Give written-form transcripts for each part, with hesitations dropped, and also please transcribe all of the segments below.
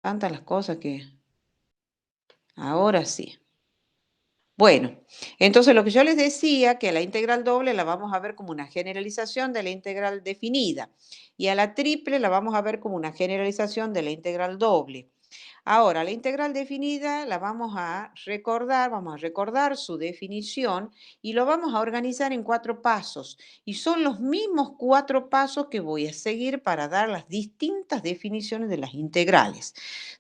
Tantas las cosas que... Ahora sí. Bueno, entonces lo que yo les decía, que a la integral doble la vamos a ver como una generalización de la integral definida y a la triple la vamos a ver como una generalización de la integral doble. Ahora, la integral definida la vamos a recordar su definición y lo vamos a organizar en 4 pasos. Y son los mismos 4 pasos que voy a seguir para dar las distintas definiciones de las integrales.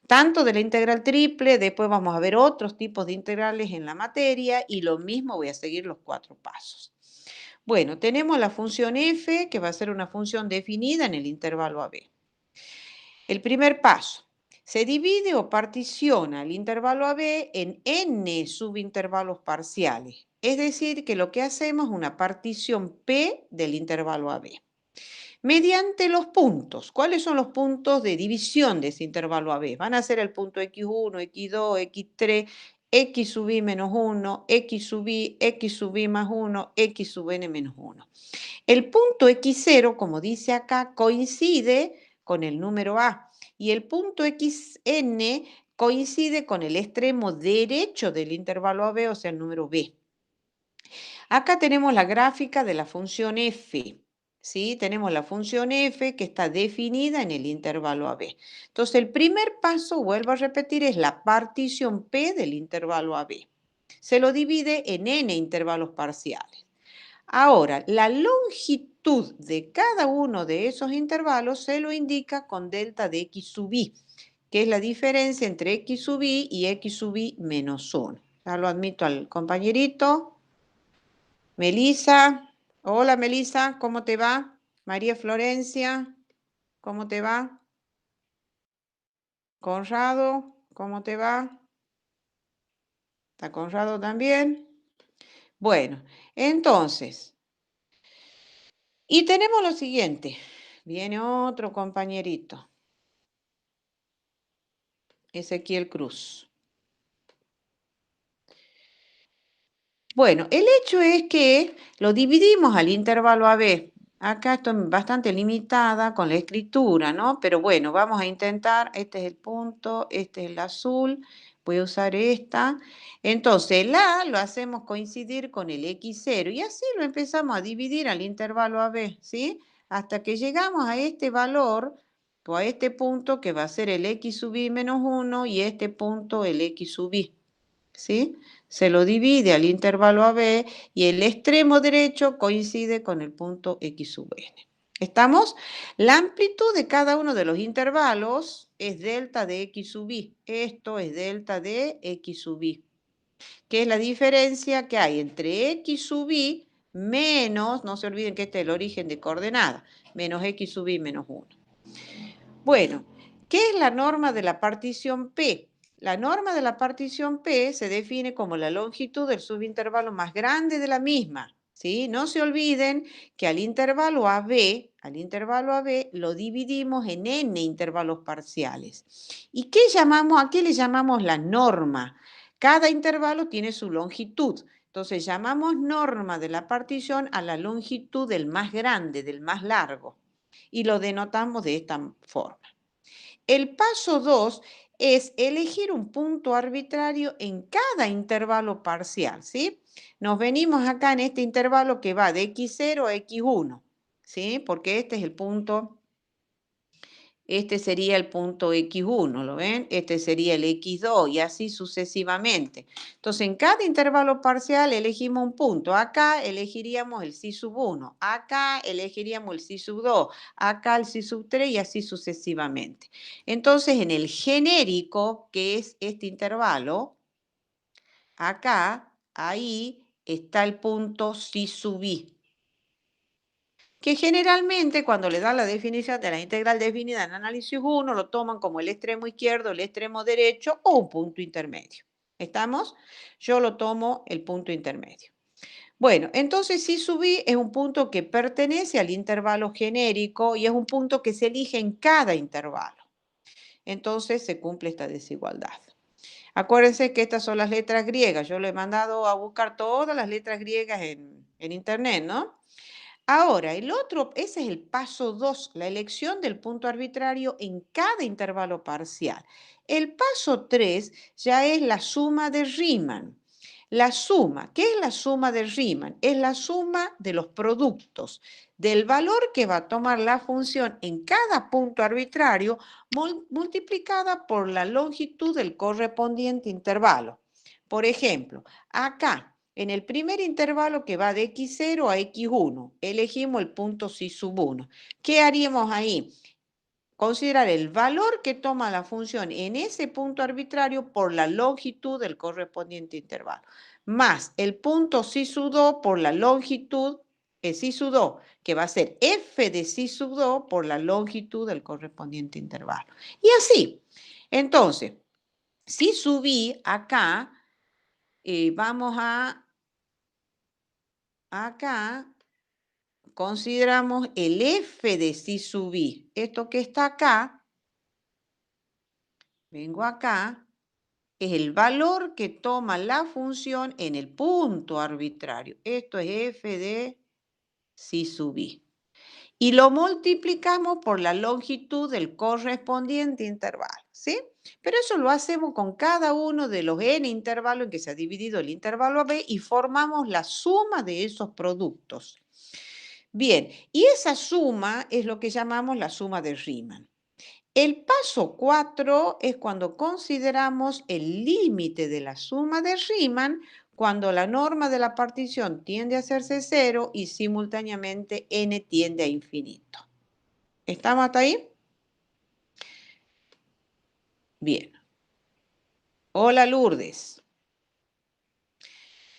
Tanto de la integral triple, después vamos a ver otros tipos de integrales en la materia y lo mismo voy a seguir los 4 pasos. Bueno, tenemos la función f, que va a ser una función definida en el intervalo AB. El primer paso. Se divide o particiona el intervalo AB en n subintervalos parciales. Es decir, que lo que hacemos es una partición P del intervalo AB. Mediante los puntos. ¿Cuáles son los puntos de división de ese intervalo AB? Van a ser el punto x1, x2, x3, x sub i menos 1, x sub i más 1, x sub n menos 1. El punto x0, como dice acá, coincide con el número A y el punto xn coincide con el extremo derecho del intervalo AB, o sea, el número B. Acá tenemos la gráfica de la función f. ¿Sí? Tenemos la función f que está definida en el intervalo AB. Entonces, el primer paso, vuelvo a repetir, es la partición P del intervalo AB. Se lo divide en n intervalos parciales. Ahora, la longitud de cada uno de esos intervalos se lo indica con delta de x sub i, que es la diferencia entre x sub i y x sub i menos 1. Ya lo admito al compañerito. Melisa, hola Melisa, ¿cómo te va? María Florencia, ¿cómo te va? Conrado, ¿cómo te va? ¿Está Conrado también? Bueno, entonces, y tenemos lo siguiente. Viene otro compañerito, Ezequiel Cruz. Bueno, el hecho es que lo dividimos al intervalo AB. Acá estoy bastante limitada con la escritura, ¿no? Pero bueno, vamos a intentar. Este es el punto, este es el azul. Voy a usar esta. Entonces, el A lo hacemos coincidir con el X0 y así lo empezamos a dividir al intervalo AB, ¿sí? Hasta que llegamos a este valor o a este punto que va a ser el X sub i menos 1 y este punto el X sub i, ¿sí? Se lo divide al intervalo AB y el extremo derecho coincide con el punto X sub n. ¿Estamos? La amplitud de cada uno de los intervalos es delta de X sub i. Esto es delta de X sub i, que es la diferencia que hay entre X sub i menos, no se olviden que este es el origen de coordenada, menos X sub i menos 1. Bueno, ¿qué es la norma de la partición P? La norma de la partición P se define como la longitud del subintervalo más grande de la misma, ¿sí? No se olviden que al intervalo AB lo dividimos en n intervalos parciales. ¿Y a qué le llamamos la norma? Cada intervalo tiene su longitud. Entonces llamamos norma de la partición a la longitud del más grande, del más largo, y lo denotamos de esta forma. El paso 2 es elegir un punto arbitrario en cada intervalo parcial, ¿sí? Nos venimos acá en este intervalo que va de x0 a x1, ¿sí? Porque este es el punto, este sería el punto x1, ¿lo ven? Este sería el x2 y así sucesivamente. Entonces, en cada intervalo parcial elegimos un punto. Acá elegiríamos el psi sub 1, acá elegiríamos el psi sub 2, acá el psi sub 3 y así sucesivamente. Entonces, en el genérico, que es este intervalo, acá, ahí está el punto psi sub i, que generalmente cuando le dan la definición de la integral definida en análisis 1, lo toman como el extremo izquierdo, el extremo derecho o un punto intermedio. ¿Estamos? Yo lo tomo el punto intermedio. Bueno, entonces si subí es un punto que pertenece al intervalo genérico y es un punto que se elige en cada intervalo. Entonces se cumple esta desigualdad. Acuérdense que estas son las letras griegas. Yo le he mandado a buscar todas las letras griegas en internet, ¿no? Ahora, ese es el paso 2, la elección del punto arbitrario en cada intervalo parcial. El paso 3 ya es la suma de Riemann. La suma, ¿qué es la suma de Riemann? Es la suma de los productos del valor que va a tomar la función en cada punto arbitrario multiplicada por la longitud del correspondiente intervalo. Por ejemplo, acá, en el primer intervalo que va de x0 a x1, elegimos el punto psi sub 1. ¿Qué haríamos ahí? Considerar el valor que toma la función en ese punto arbitrario por la longitud del correspondiente intervalo, más el punto psi sub 2 por la longitud, psi sub 2, que va a ser f de psi sub 2 por la longitud del correspondiente intervalo. Y así. Entonces, si subí acá, vamos a acá consideramos el f de psi sub i. Esto que está acá, vengo acá, es el valor que toma la función en el punto arbitrario. Esto es f de psi sub i. Y lo multiplicamos por la longitud del correspondiente intervalo, ¿sí? Pero eso lo hacemos con cada uno de los n intervalos en que se ha dividido el intervalo AB y formamos la suma de esos productos. Bien, y esa suma es lo que llamamos la suma de Riemann. El paso 4 es cuando consideramos el límite de la suma de Riemann cuando la norma de la partición tiende a hacerse cero y simultáneamente n tiende a infinito. ¿Estamos hasta ahí? Bien. Hola Lourdes.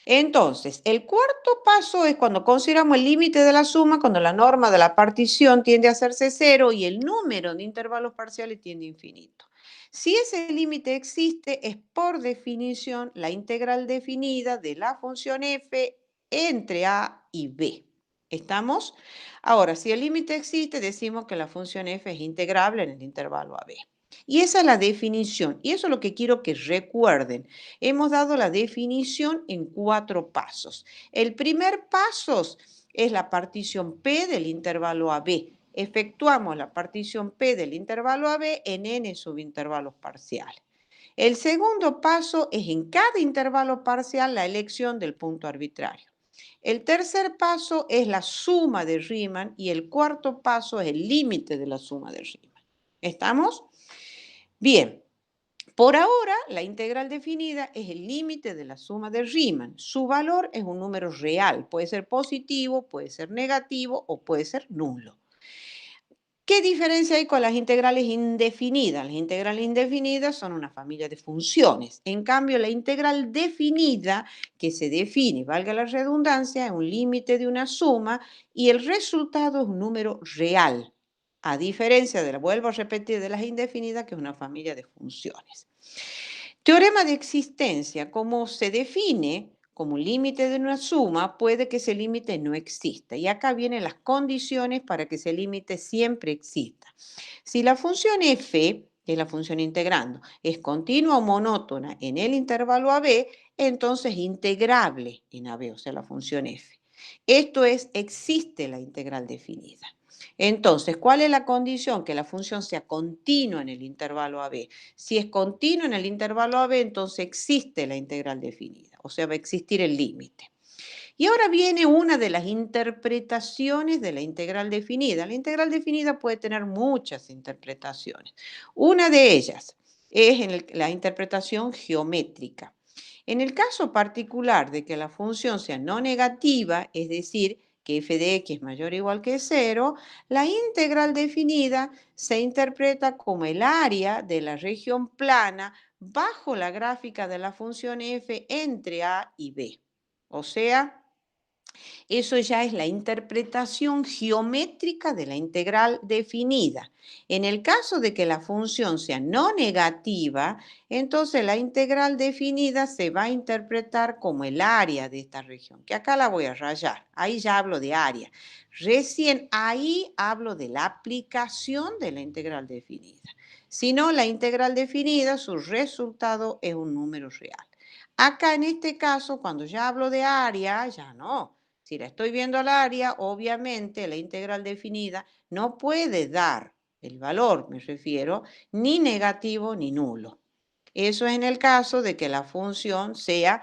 Entonces, el cuarto paso es cuando consideramos el límite de la suma, cuando la norma de la partición tiende a hacerse cero y el número de intervalos parciales tiende a infinito. Si ese límite existe, es por definición la integral definida de la función f entre a y b. ¿Estamos? Ahora, si el límite existe, decimos que la función f es integrable en el intervalo a b. Y esa es la definición. Y eso es lo que quiero que recuerden. Hemos dado la definición en 4 pasos. El primer paso es la partición P del intervalo AB. Efectuamos la partición P del intervalo AB en n subintervalos parciales. El segundo paso es en cada intervalo parcial la elección del punto arbitrario. El tercer paso es la suma de Riemann y el cuarto paso es el límite de la suma de Riemann. ¿Estamos? Bien. Por ahora, la integral definida es el límite de la suma de Riemann. Su valor es un número real. Puede ser positivo, puede ser negativo o puede ser nulo. ¿Qué diferencia hay con las integrales indefinidas? Las integrales indefinidas son una familia de funciones. En cambio, la integral definida, que se define, valga la redundancia, es un límite de una suma y el resultado es un número real. A diferencia de, vuelvo a repetir, de las indefinidas, que es una familia de funciones. Teorema de existencia, como se define como límite de una suma, puede que ese límite no exista. Y acá vienen las condiciones para que ese límite siempre exista. Si la función f, que es la función integrando, es continua o monótona en el intervalo AB, entonces integrable en AB, o sea, la función f. Esto es, existe la integral definida. Entonces, ¿cuál es la condición? Que la función sea continua en el intervalo AB. Si es continua en el intervalo AB, entonces existe la integral definida, o sea, va a existir el límite. Y ahora viene una de las interpretaciones de la integral definida. La integral definida puede tener muchas interpretaciones. Una de ellas es la interpretación geométrica. En el caso particular de que la función sea no negativa, es decir, que f de x es mayor o igual que 0, la integral definida se interpreta como el área de la región plana bajo la gráfica de la función f entre a y b. O sea, eso ya es la interpretación geométrica de la integral definida. En el caso de que la función sea no negativa, entonces la integral definida se va a interpretar como el área de esta región, que acá la voy a rayar. Ahí ya hablo de área. Recién ahí hablo de la aplicación de la integral definida. Si no, la integral definida, su resultado es un número real. Acá en este caso, cuando ya hablo de área, ya no. Si la estoy viendo al área, obviamente la integral definida no puede dar el valor, me refiero, ni negativo ni nulo. Eso es en el caso de que la función sea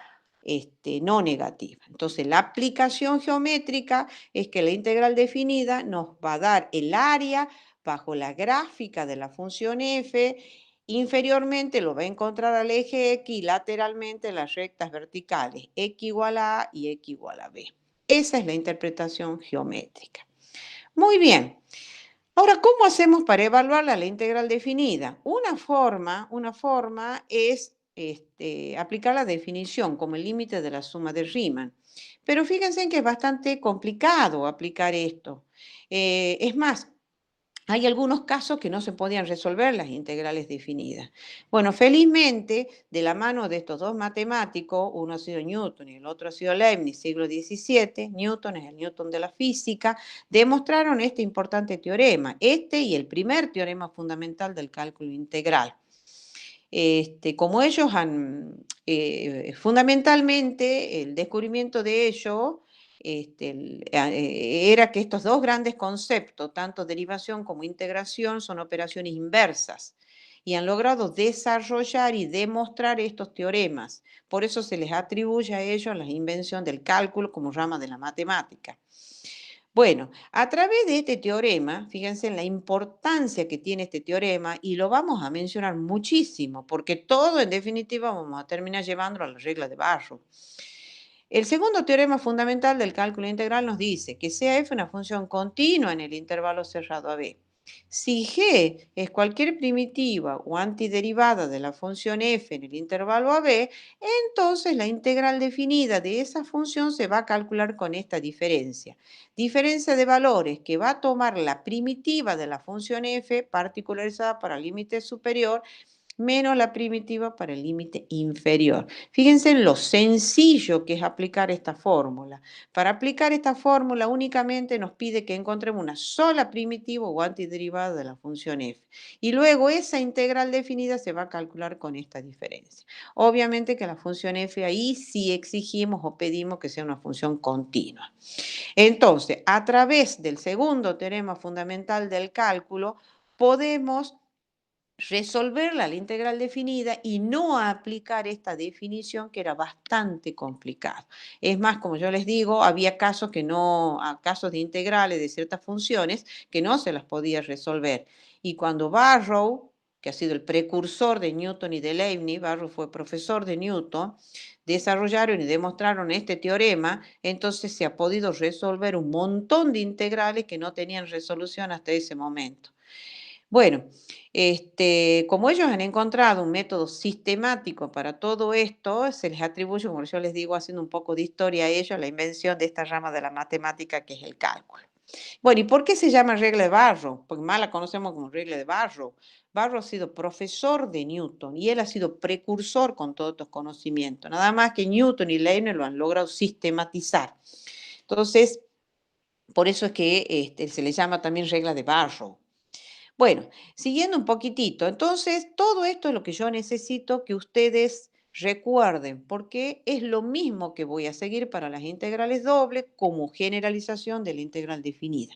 no negativa. Entonces, la aplicación geométrica es que la integral definida nos va a dar el área bajo la gráfica de la función f. Inferiormente lo va a encontrar al eje X y lateralmente las rectas verticales X igual a A y X igual a B. Esa es la interpretación geométrica. Muy bien. Ahora, ¿cómo hacemos para evaluar la integral definida? Una forma es aplicar la definición como el límite de la suma de Riemann. Pero fíjense en que es bastante complicado aplicar esto. Es más, hay algunos casos que no se podían resolver las integrales definidas. Bueno, felizmente, de la mano de estos dos matemáticos, uno ha sido Newton y el otro ha sido Leibniz, siglo XVII, Newton es el Newton de la física, demostraron este importante teorema, y el primer teorema fundamental del cálculo integral. Como ellos han, fundamentalmente, el descubrimiento de ellos era que estos dos grandes conceptos, tanto derivación como integración, son operaciones inversas y han logrado desarrollar y demostrar estos teoremas. Por eso se les atribuye a ellos la invención del cálculo como rama de la matemática. Bueno, a través de este teorema, fíjense en la importancia que tiene este teorema y lo vamos a mencionar muchísimo, porque todo en definitiva vamos a terminar llevándolo a la regla de Barrow. El segundo teorema fundamental del cálculo integral nos dice que sea f una función continua en el intervalo cerrado a b. Si g es cualquier primitiva o antiderivada de la función f en el intervalo a b, entonces la integral definida de esa función se va a calcular con esta diferencia. Diferencia de valores que va a tomar la primitiva de la función f particularizada para el límite superior menos la primitiva para el límite inferior. Fíjense en lo sencillo que es aplicar esta fórmula. Para aplicar esta fórmula únicamente nos pide que encontremos una sola primitiva o antiderivada de la función f. Y luego esa integral definida se va a calcular con esta diferencia. Obviamente que la función f ahí sí exigimos o pedimos que sea una función continua. Entonces, a través del segundo teorema fundamental del cálculo, podemos resolver la integral definida y no aplicar esta definición que era bastante complicado. Es más, como yo les digo, había casos casos de integrales de ciertas funciones que no se las podía resolver. Y cuando Barrow, que ha sido el precursor de Newton y de Leibniz, Barrow fue profesor de Newton, desarrollaron y demostraron este teorema, entonces se ha podido resolver un montón de integrales que no tenían resolución hasta ese momento. Bueno, como ellos han encontrado un método sistemático para todo esto, se les atribuye, como yo les digo, haciendo un poco de historia a ellos, la invención de esta rama de la matemática que es el cálculo. Bueno, ¿y por qué se llama regla de Barrow? Porque más la conocemos como regla de Barrow. Barrow ha sido profesor de Newton y él ha sido precursor con todos estos conocimientos. Nada más que Newton y Leibniz lo han logrado sistematizar. Entonces, por eso es que se le llama también regla de Barrow. Bueno, siguiendo un poquitito, entonces todo esto es lo que yo necesito que ustedes recuerden, porque es lo mismo que voy a seguir para las integrales dobles como generalización de la integral definida.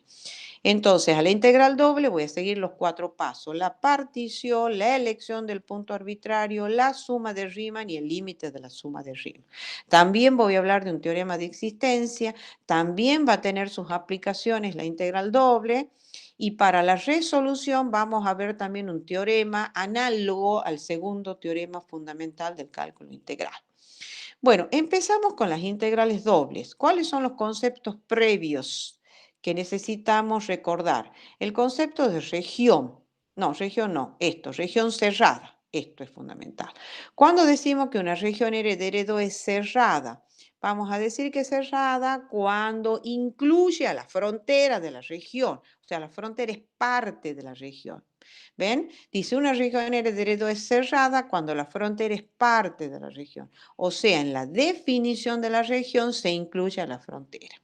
Entonces, a la integral doble voy a seguir los 4 pasos: la partición, la elección del punto arbitrario, la suma de Riemann y el límite de la suma de Riemann. También voy a hablar de un teorema de existencia, también va a tener sus aplicaciones la integral doble. Y para la resolución vamos a ver también un teorema análogo al segundo teorema fundamental del cálculo integral. Bueno, empezamos con las integrales dobles. ¿Cuáles son los conceptos previos que necesitamos recordar? El concepto de región. No, región no, región cerrada. Esto es fundamental. Cuando decimos que una región heredero es cerrada, vamos a decir que es cerrada cuando incluye a la frontera de la región. O sea, la frontera es parte de la región. ¿Ven? Dice, una región heredero es cerrada cuando la frontera es parte de la región. O sea, en la definición de la región se incluye a la frontera.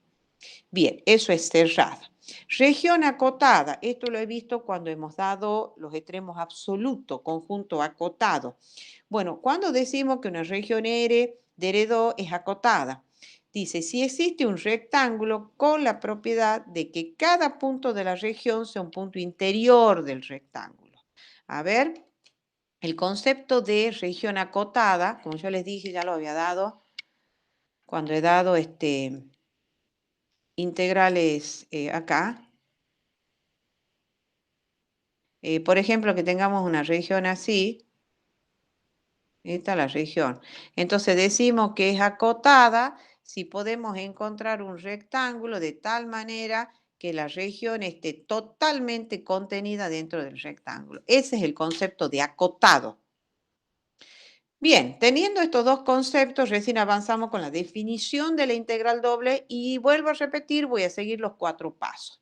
Bien, eso es cerrada. Región acotada, esto lo he visto cuando hemos dado los extremos absolutos, conjunto acotado. Bueno, cuando decimos que una región heredero es acotada, Dice, si existe un rectángulo con la propiedad de que cada punto de la región sea un punto interior del rectángulo. A ver, el concepto de región acotada, como yo les dije, ya lo había dado cuando he dado integrales acá. Por ejemplo, que tengamos una región así. Esta es la región. Entonces decimos que es acotada si podemos encontrar un rectángulo de tal manera que la región esté totalmente contenida dentro del rectángulo. Ese es el concepto de acotado. Bien, teniendo estos dos conceptos, recién avanzamos con la definición de la integral doble y vuelvo a repetir, voy a seguir los 4 pasos.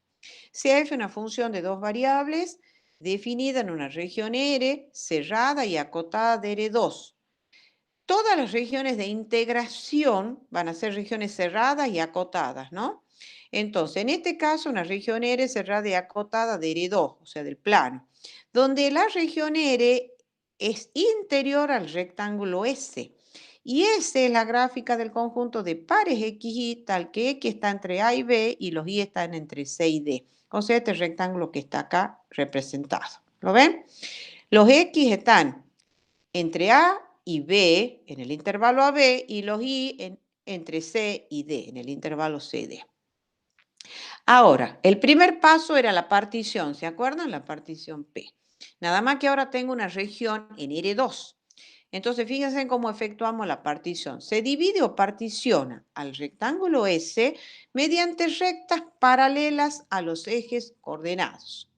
Si f es una función de dos variables definida en una región R cerrada y acotada de R2. Todas las regiones de integración van a ser regiones cerradas y acotadas, ¿no? Entonces, en este caso, una región R cerrada y acotada de R2, o sea, del plano, donde la región R es interior al rectángulo S. Y S es la gráfica del conjunto de pares X y tal que X está entre A y B y los Y están entre C y D. O sea, este rectángulo que está acá representado. ¿Lo ven? Los X están entre A y B en el intervalo AB y los Y entre C y D en el intervalo CD. Ahora, el primer paso era la partición, ¿se acuerdan? La partición P. Nada más que ahora tengo una región en R2. Entonces, fíjense en cómo efectuamos la partición. Se divide o particiona al rectángulo S mediante rectas paralelas a los ejes coordenados.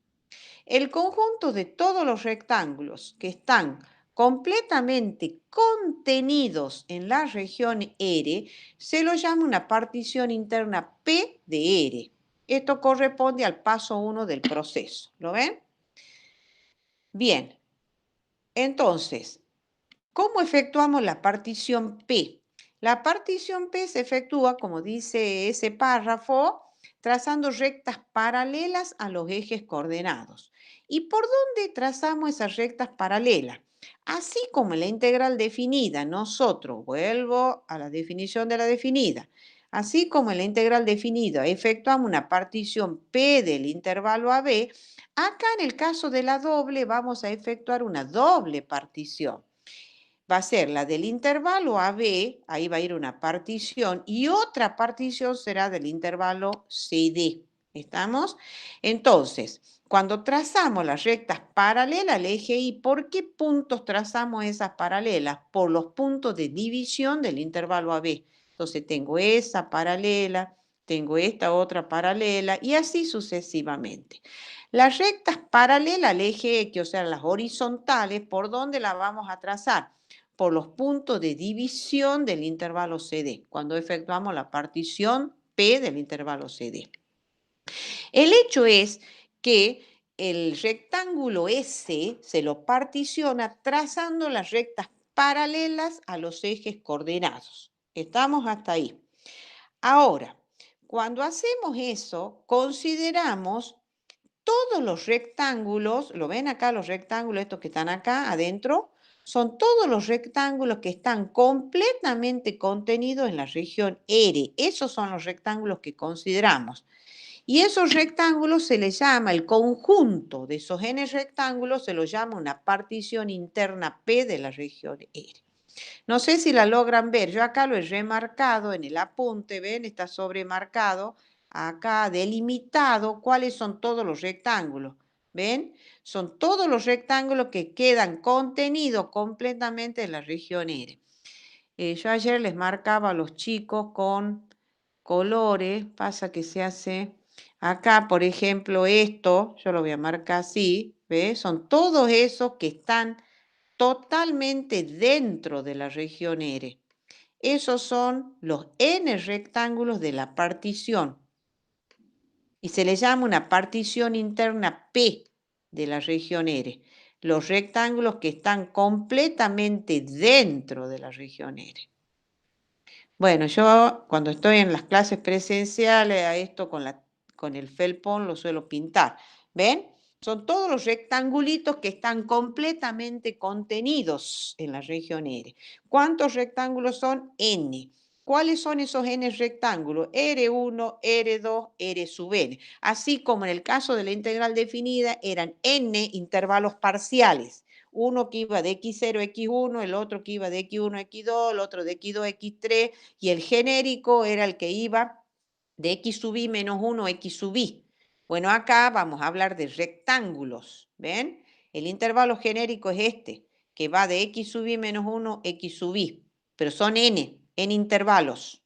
El conjunto de todos los rectángulos que están completamente contenidos en la región R se lo llama una partición interna P de R. Esto corresponde al paso 1 del proceso. ¿Lo ven? Bien. Entonces, ¿cómo efectuamos la partición P? La partición P se efectúa, como dice ese párrafo, trazando rectas paralelas a los ejes coordenados. ¿Y por dónde trazamos esas rectas paralelas? Así como en la integral definida, nosotros, vuelvo a la definición de la definida, así como en la integral definida efectuamos una partición P del intervalo AB, acá en el caso de la doble vamos a efectuar una doble partición. Va a ser la del intervalo AB, ahí va a ir una partición, y otra partición será del intervalo CD. ¿Estamos? Entonces, cuando trazamos las rectas paralelas al eje Y, ¿por qué puntos trazamos esas paralelas? Por los puntos de división del intervalo AB. Entonces, tengo esa paralela, tengo esta otra paralela, y así sucesivamente. Las rectas paralelas al eje X, o sea, las horizontales, ¿por dónde las vamos a trazar? Por los puntos de división del intervalo CD, cuando efectuamos la partición P del intervalo CD. El hecho es que el rectángulo S se lo particiona trazando las rectas paralelas a los ejes coordenados. ¿Estamos hasta ahí? Ahora, cuando hacemos eso, consideramos todos los rectángulos, ¿lo ven acá los rectángulos estos que están acá adentro? Son todos los rectángulos que están completamente contenidos en la región R. Esos son los rectángulos que consideramos. Y esos rectángulos se les llama, el conjunto de esos n rectángulos se los llama una partición interna P de la región R. No sé si la logran ver, yo acá lo he remarcado en el apunte, ¿ven? Está sobremarcado, acá delimitado cuáles son todos los rectángulos, ¿ven? Son todos los rectángulos que quedan contenidos completamente en la región R. Yo ayer les marcaba a los chicos con colores, pasa que se hace, acá por ejemplo esto, yo lo voy a marcar así, ¿ves? Son todos esos que están totalmente dentro de la región R. Esos son los n rectángulos de la partición. Y se le llama una partición interna P de la región R. Los rectángulos que están completamente dentro de la región R. Bueno, yo cuando estoy en las clases presenciales a esto con el felpón lo suelo pintar. ¿Ven? Son todos los rectangulitos que están completamente contenidos en la región R. ¿Cuántos rectángulos son? N. ¿Cuáles son esos n rectángulos? R1, R2, R sub n. Así como en el caso de la integral definida eran n intervalos parciales. Uno que iba de x0 a x1, el otro que iba de x1 a x2, el otro de x2 a x3, y el genérico era el que iba de x sub i menos 1 a x sub i. Bueno, acá vamos a hablar de rectángulos, ¿ven? El intervalo genérico es este, que va de x sub i menos 1 a x sub i, pero son n intervalos.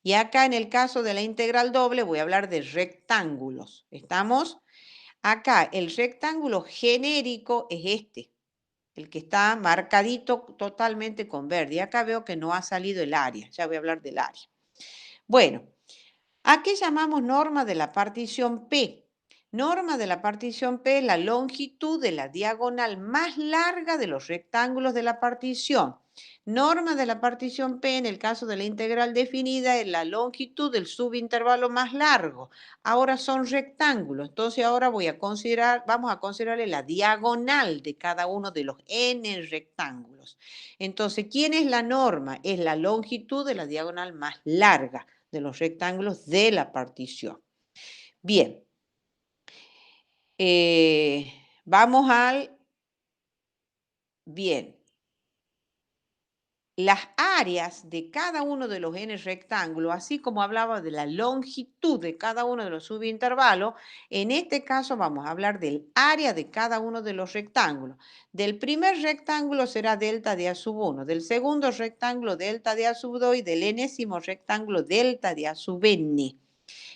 Y acá en el caso de la integral doble voy a hablar de rectángulos. ¿Estamos? Acá el rectángulo genérico es este, el que está marcadito totalmente con verde. Y acá veo que no ha salido el área, ya voy a hablar del área. Bueno, ¿a qué llamamos norma de la partición P? Norma de la partición P es la longitud de la diagonal más larga de los rectángulos de la partición. Norma de la partición P en el caso de la integral definida es la longitud del subintervalo más largo. Ahora son rectángulos, entonces ahora vamos a considerarle la diagonal de cada uno de los n rectángulos. Entonces, ¿quién es la norma? Es la longitud de la diagonal más larga de los rectángulos de la partición. Bien. Vamos al... Bien. Las áreas de cada uno de los n rectángulos, así como hablaba de la longitud de cada uno de los subintervalos, en este caso vamos a hablar del área de cada uno de los rectángulos. Del primer rectángulo será delta de A sub 1, del segundo rectángulo delta de A sub 2 y del enésimo rectángulo delta de A sub n.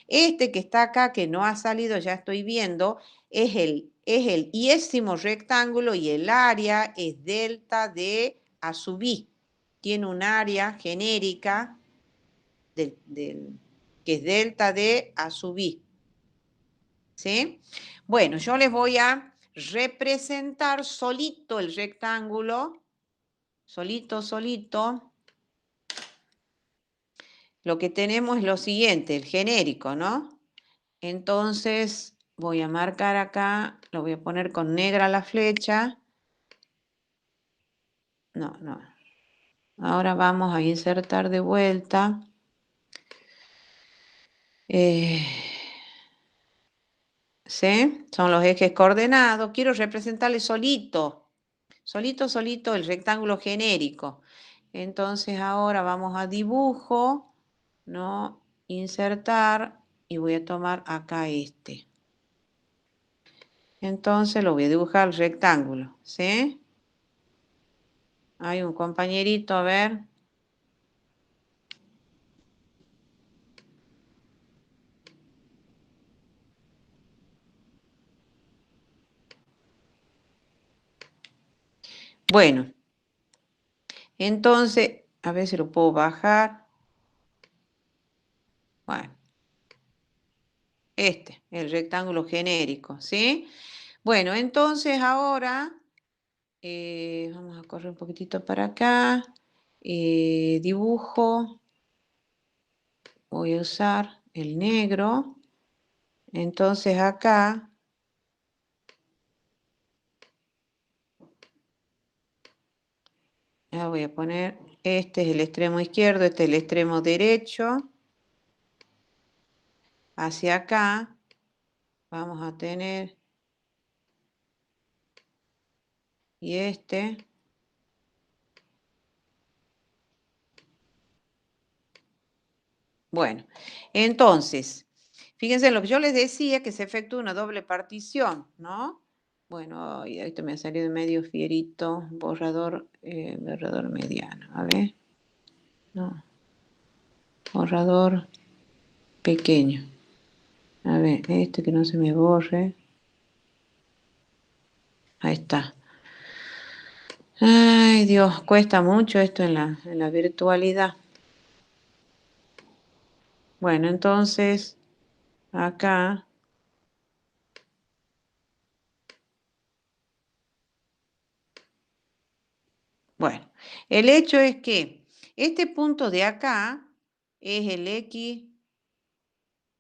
Este que está acá, que no ha salido, ya estoy viendo, es el iésimo rectángulo y el área es delta de A sub i. Tiene un área genérica que es delta de A sub i. ¿Sí? Bueno, yo les voy a representar solito el rectángulo, solito. Lo que tenemos es lo siguiente, el genérico, ¿no? Entonces voy a marcar acá, lo voy a poner con negra la flecha. No. Ahora vamos a insertar de vuelta. ¿Sí? Son los ejes coordenados. Quiero representarle solito el rectángulo genérico. Entonces ahora vamos a dibujo, ¿no? Insertar y voy a tomar acá este. Entonces lo voy a dibujar el rectángulo, ¿sí? Hay un compañerito, a ver. Bueno, entonces, a ver si lo puedo bajar. Bueno, el rectángulo genérico, ¿sí? Bueno, entonces ahora, vamos a correr un poquitito para acá. Dibujo, voy a usar el negro. Entonces acá, ya voy a poner, este es el extremo izquierdo, este es el extremo derecho. Hacia acá vamos a tener, y este. Bueno, entonces, fíjense lo que yo les decía, que se efectúa una doble partición, ¿no? Bueno, y esto me ha salido medio fierito, borrador mediano, a ver. No, borrador pequeño. A ver, este que no se me borre. Ahí está. Ay, Dios, cuesta mucho esto en la virtualidad. Bueno, entonces, acá. Bueno, el hecho es que este punto de acá es el x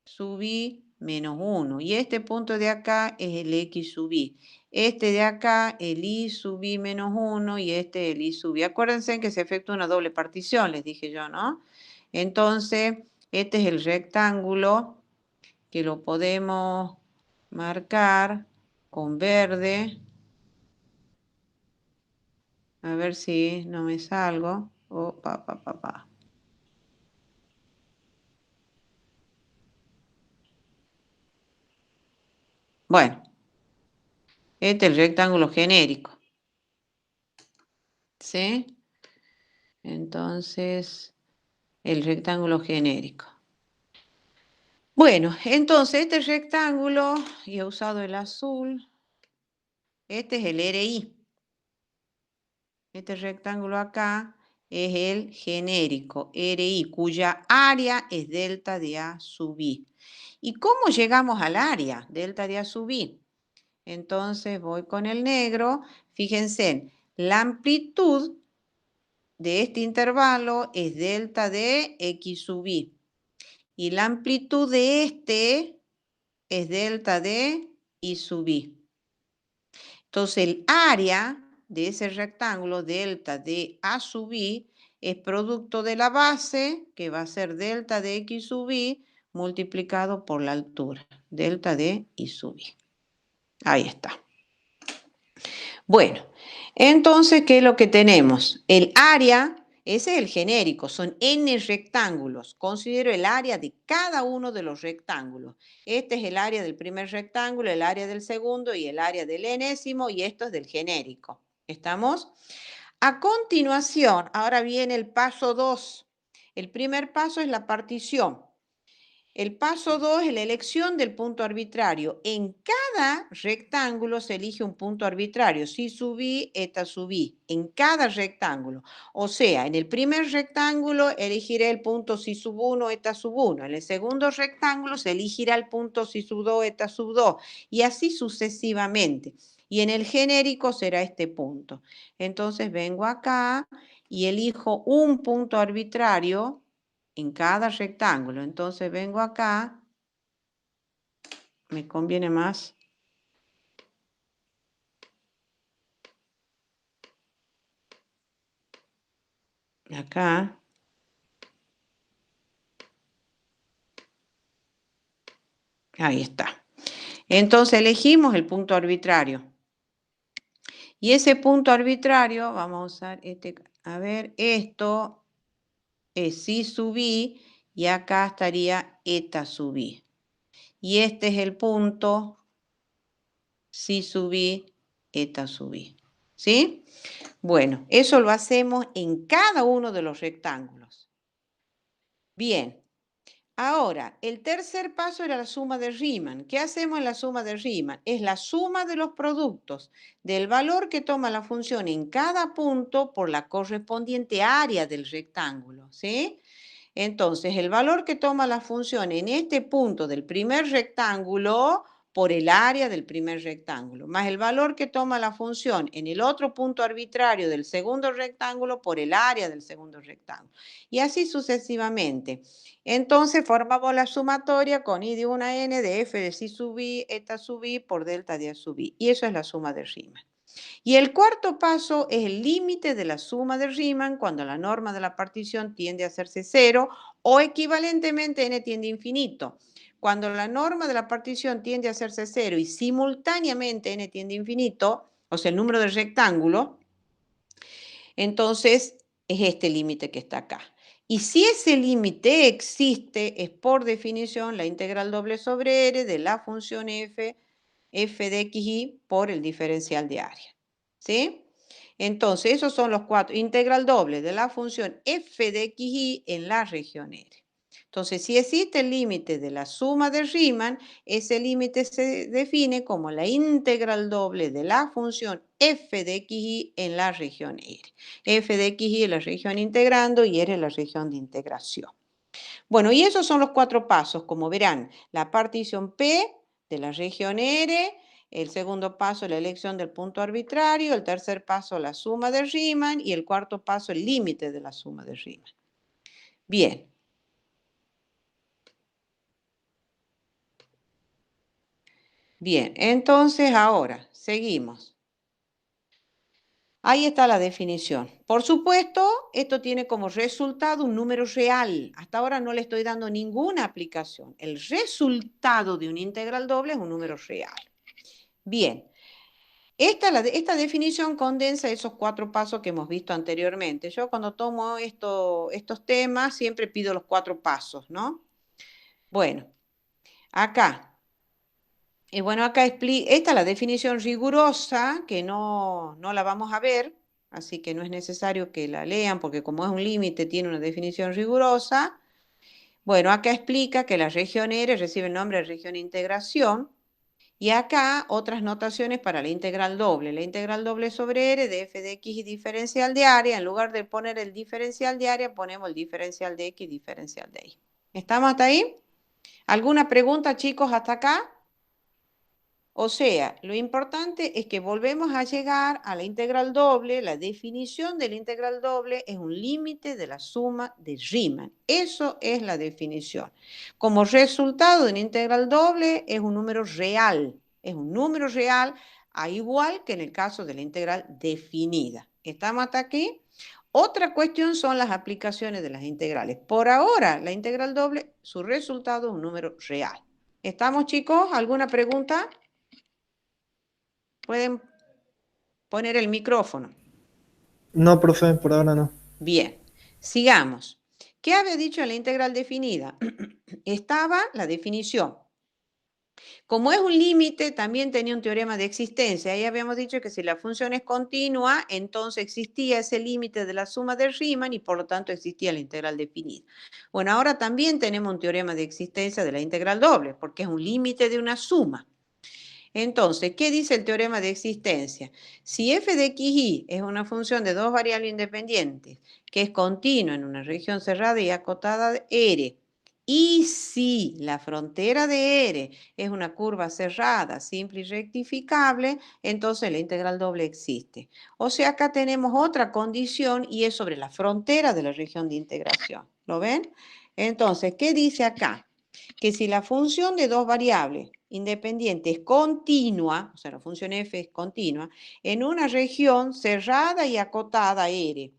sub i menos 1. Y este punto de acá es el x sub i. Este de acá, el i sub i menos 1 y este el i sub i. Acuérdense que se efectúa una doble partición, les dije yo, ¿no? Entonces, este es el rectángulo que lo podemos marcar con verde. A ver si no me salgo. Bueno, este es el rectángulo genérico. ¿Sí? Entonces, el rectángulo genérico. Bueno, entonces este rectángulo, y he usado el azul, este es el RI. Este rectángulo acá es el genérico, RI, cuya área es delta de A sub I. ¿Y cómo llegamos al área delta de A sub I? Entonces voy con el negro. Fíjense, la amplitud de este intervalo es delta de X sub I. Y la amplitud de este es delta de I sub I. Entonces el área de ese rectángulo, delta de A sub I, es producto de la base, que va a ser delta de X sub I, multiplicado por la altura, delta de I sub I. Ahí está. Bueno, entonces, ¿qué es lo que tenemos? El área, ese es el genérico, son n rectángulos. Considero el área de cada uno de los rectángulos. Este es el área del primer rectángulo, el área del segundo y el área del enésimo, y esto es del genérico. ¿Estamos? A continuación, ahora viene el paso 2. El primer paso es la partición. El paso 2 es la elección del punto arbitrario. En cada rectángulo se elige un punto arbitrario, si sub i, eta sub i, en cada rectángulo. O sea, en el primer rectángulo elegiré el punto si sub 1, eta sub 1. En el segundo rectángulo se elegirá el punto si sub 2, eta sub 2. Y así sucesivamente. Y en el genérico será este punto. Entonces vengo acá y elijo un punto arbitrario en cada rectángulo. Entonces vengo acá, me conviene más acá. Ahí está. Entonces elegimos el punto arbitrario. Y ese punto arbitrario, vamos a usar este, a ver, esto es si sub i y acá estaría eta sub i. Y este es el punto si sub i, eta sub i. ¿Sí? Bueno, eso lo hacemos en cada uno de los rectángulos. Bien, ahora, el tercer paso era la suma de Riemann. ¿Qué hacemos en la suma de Riemann? Es la suma de los productos del valor que toma la función en cada punto por la correspondiente área del rectángulo, ¿sí? Entonces, el valor que toma la función en este punto del primer rectángulo por el área del primer rectángulo, más el valor que toma la función en el otro punto arbitrario del segundo rectángulo por el área del segundo rectángulo. Y así sucesivamente. Entonces formamos la sumatoria con i de 1 a n de f de si sub i, eta sub i por delta de a sub i. Y eso es la suma de Riemann. Y el cuarto paso es el límite de la suma de Riemann cuando la norma de la partición tiende a hacerse cero o equivalentemente n tiende a infinito. Cuando la norma de la partición tiende a hacerse cero y simultáneamente n tiende a infinito, o sea, el número del rectángulo, entonces es este límite que está acá. Y si ese límite existe, es por definición la integral doble sobre r de la función f de xy por el diferencial de área. ¿Sí? Entonces, esos son los cuatro. Integral doble de la función f de xy en la región R. Entonces, si existe el límite de la suma de Riemann, ese límite se define como la integral doble de la función f de xy en la región R. F de xy es la región integrando y R es la región de integración. Bueno, y esos son los cuatro pasos. Como verán, la partición P de la región R, el segundo paso, la elección del punto arbitrario, el tercer paso, la suma de Riemann y el cuarto paso, el límite de la suma de Riemann. Bien. Bien, entonces ahora seguimos. Ahí está la definición. Por supuesto, esto tiene como resultado un número real. Hasta ahora no le estoy dando ninguna aplicación. El resultado de una integral doble es un número real. Bien, esta definición condensa esos 4 pasos que hemos visto anteriormente. Yo cuando tomo estos temas siempre pido los 4 pasos, ¿no? Bueno, acá. Y bueno, acá esta es la definición rigurosa, que no la vamos a ver, así que no es necesario que la lean, porque como es un límite, tiene una definición rigurosa. Bueno, acá explica que la región R recibe el nombre de región de integración. Y acá otras notaciones para la integral doble. La integral doble sobre R de f de x y diferencial de área. En lugar de poner el diferencial de área, ponemos el diferencial de x y diferencial de y. ¿Estamos hasta ahí? ¿Alguna pregunta, chicos, hasta acá? O sea, lo importante es que volvemos a llegar a la integral doble. La definición de la integral doble es un límite de la suma de Riemann. Eso es la definición. Como resultado de una integral doble es un número real. Es un número real, a igual que en el caso de la integral definida. ¿Estamos hasta aquí? Otra cuestión son las aplicaciones de las integrales. Por ahora, la integral doble, su resultado es un número real. ¿Estamos, chicos? ¿Alguna pregunta? Pueden poner el micrófono. No, profe, por ahora no. Bien, sigamos. ¿Qué había dicho en la integral definida? Estaba la definición. Como es un límite, también tenía un teorema de existencia. Ahí habíamos dicho que si la función es continua, entonces existía ese límite de la suma de Riemann y por lo tanto existía la integral definida. Bueno, ahora también tenemos un teorema de existencia de la integral doble, porque es un límite de una suma. Entonces, ¿qué dice el teorema de existencia? Si f de xy es una función de 2 variables independientes que es continua en una región cerrada y acotada de R, y si la frontera de R es una curva cerrada, simple y rectificable, entonces la integral doble existe. O sea, acá tenemos otra condición y es sobre la frontera de la región de integración. ¿Lo ven? Entonces, ¿qué dice acá? Que si la función de 2 variables independientes es continua, o sea, la función f es continua, en una región cerrada y acotada R,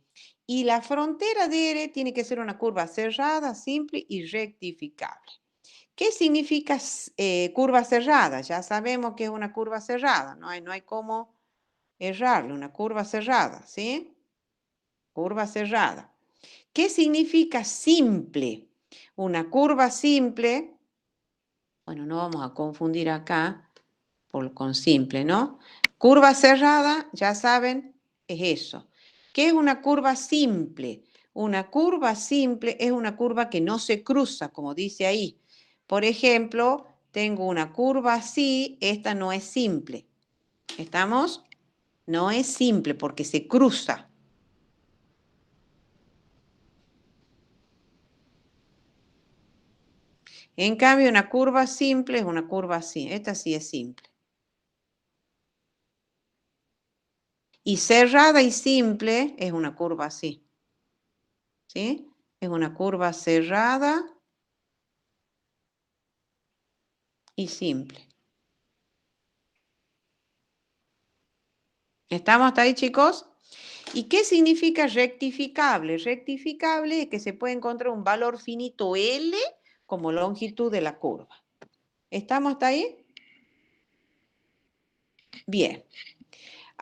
y la frontera de R tiene que ser una curva cerrada, simple y rectificable. ¿Qué significa curva cerrada? Ya sabemos que es una curva cerrada, no hay cómo errarle, una curva cerrada, ¿sí? Curva cerrada. ¿Qué significa simple? Una curva simple, bueno, no vamos a confundir acá con simple, ¿no? Curva cerrada, ya saben, es eso. ¿Qué es una curva simple? Una curva simple es una curva que no se cruza, como dice ahí. Por ejemplo, tengo una curva así, esta no es simple. ¿Estamos? No es simple porque se cruza. En cambio, una curva simple es una curva así. Esta sí es simple. Y cerrada y simple es una curva así. ¿Sí? Es una curva cerrada y simple. ¿Estamos hasta ahí, chicos? ¿Y qué significa rectificable? Rectificable es que se puede encontrar un valor finito L como longitud de la curva. ¿Estamos hasta ahí? Bien.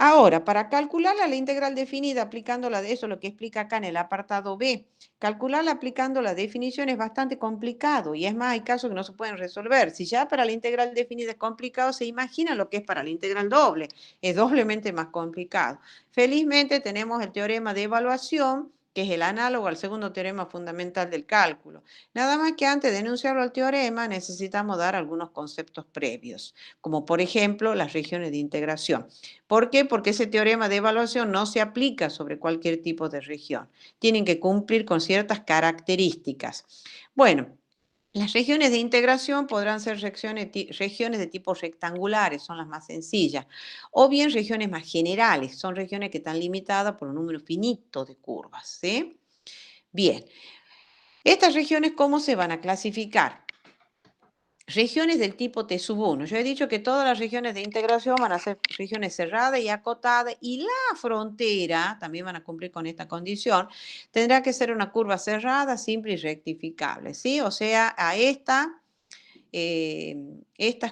Ahora, para calcularla la integral definida aplicándola de eso, lo que explica acá en el apartado B, calcularla aplicando la definición es bastante complicado y es más, hay casos que no se pueden resolver. Si ya para la integral definida es complicado, se imagina lo que es para la integral doble. Es doblemente más complicado. Felizmente tenemos el teorema de evaluación, que es el análogo al segundo teorema fundamental del cálculo. Nada más que antes de enunciarlo al teorema necesitamos dar algunos conceptos previos, como por ejemplo las regiones de integración. ¿Por qué? Porque ese teorema de evaluación no se aplica sobre cualquier tipo de región. Tienen que cumplir con ciertas características. Bueno, las regiones de integración podrán ser regiones de tipo rectangulares, son las más sencillas, o bien regiones más generales, son regiones que están limitadas por un número finito de curvas. ¿Sí? Bien, estas regiones, ¿cómo se van a clasificar? regiones del tipo T sub 1. Yo he dicho que todas las regiones de integración van a ser regiones cerradas y acotadas, y la frontera, también van a cumplir con esta condición, tendrá que ser una curva cerrada, simple y rectificable, ¿sí? O sea, a estas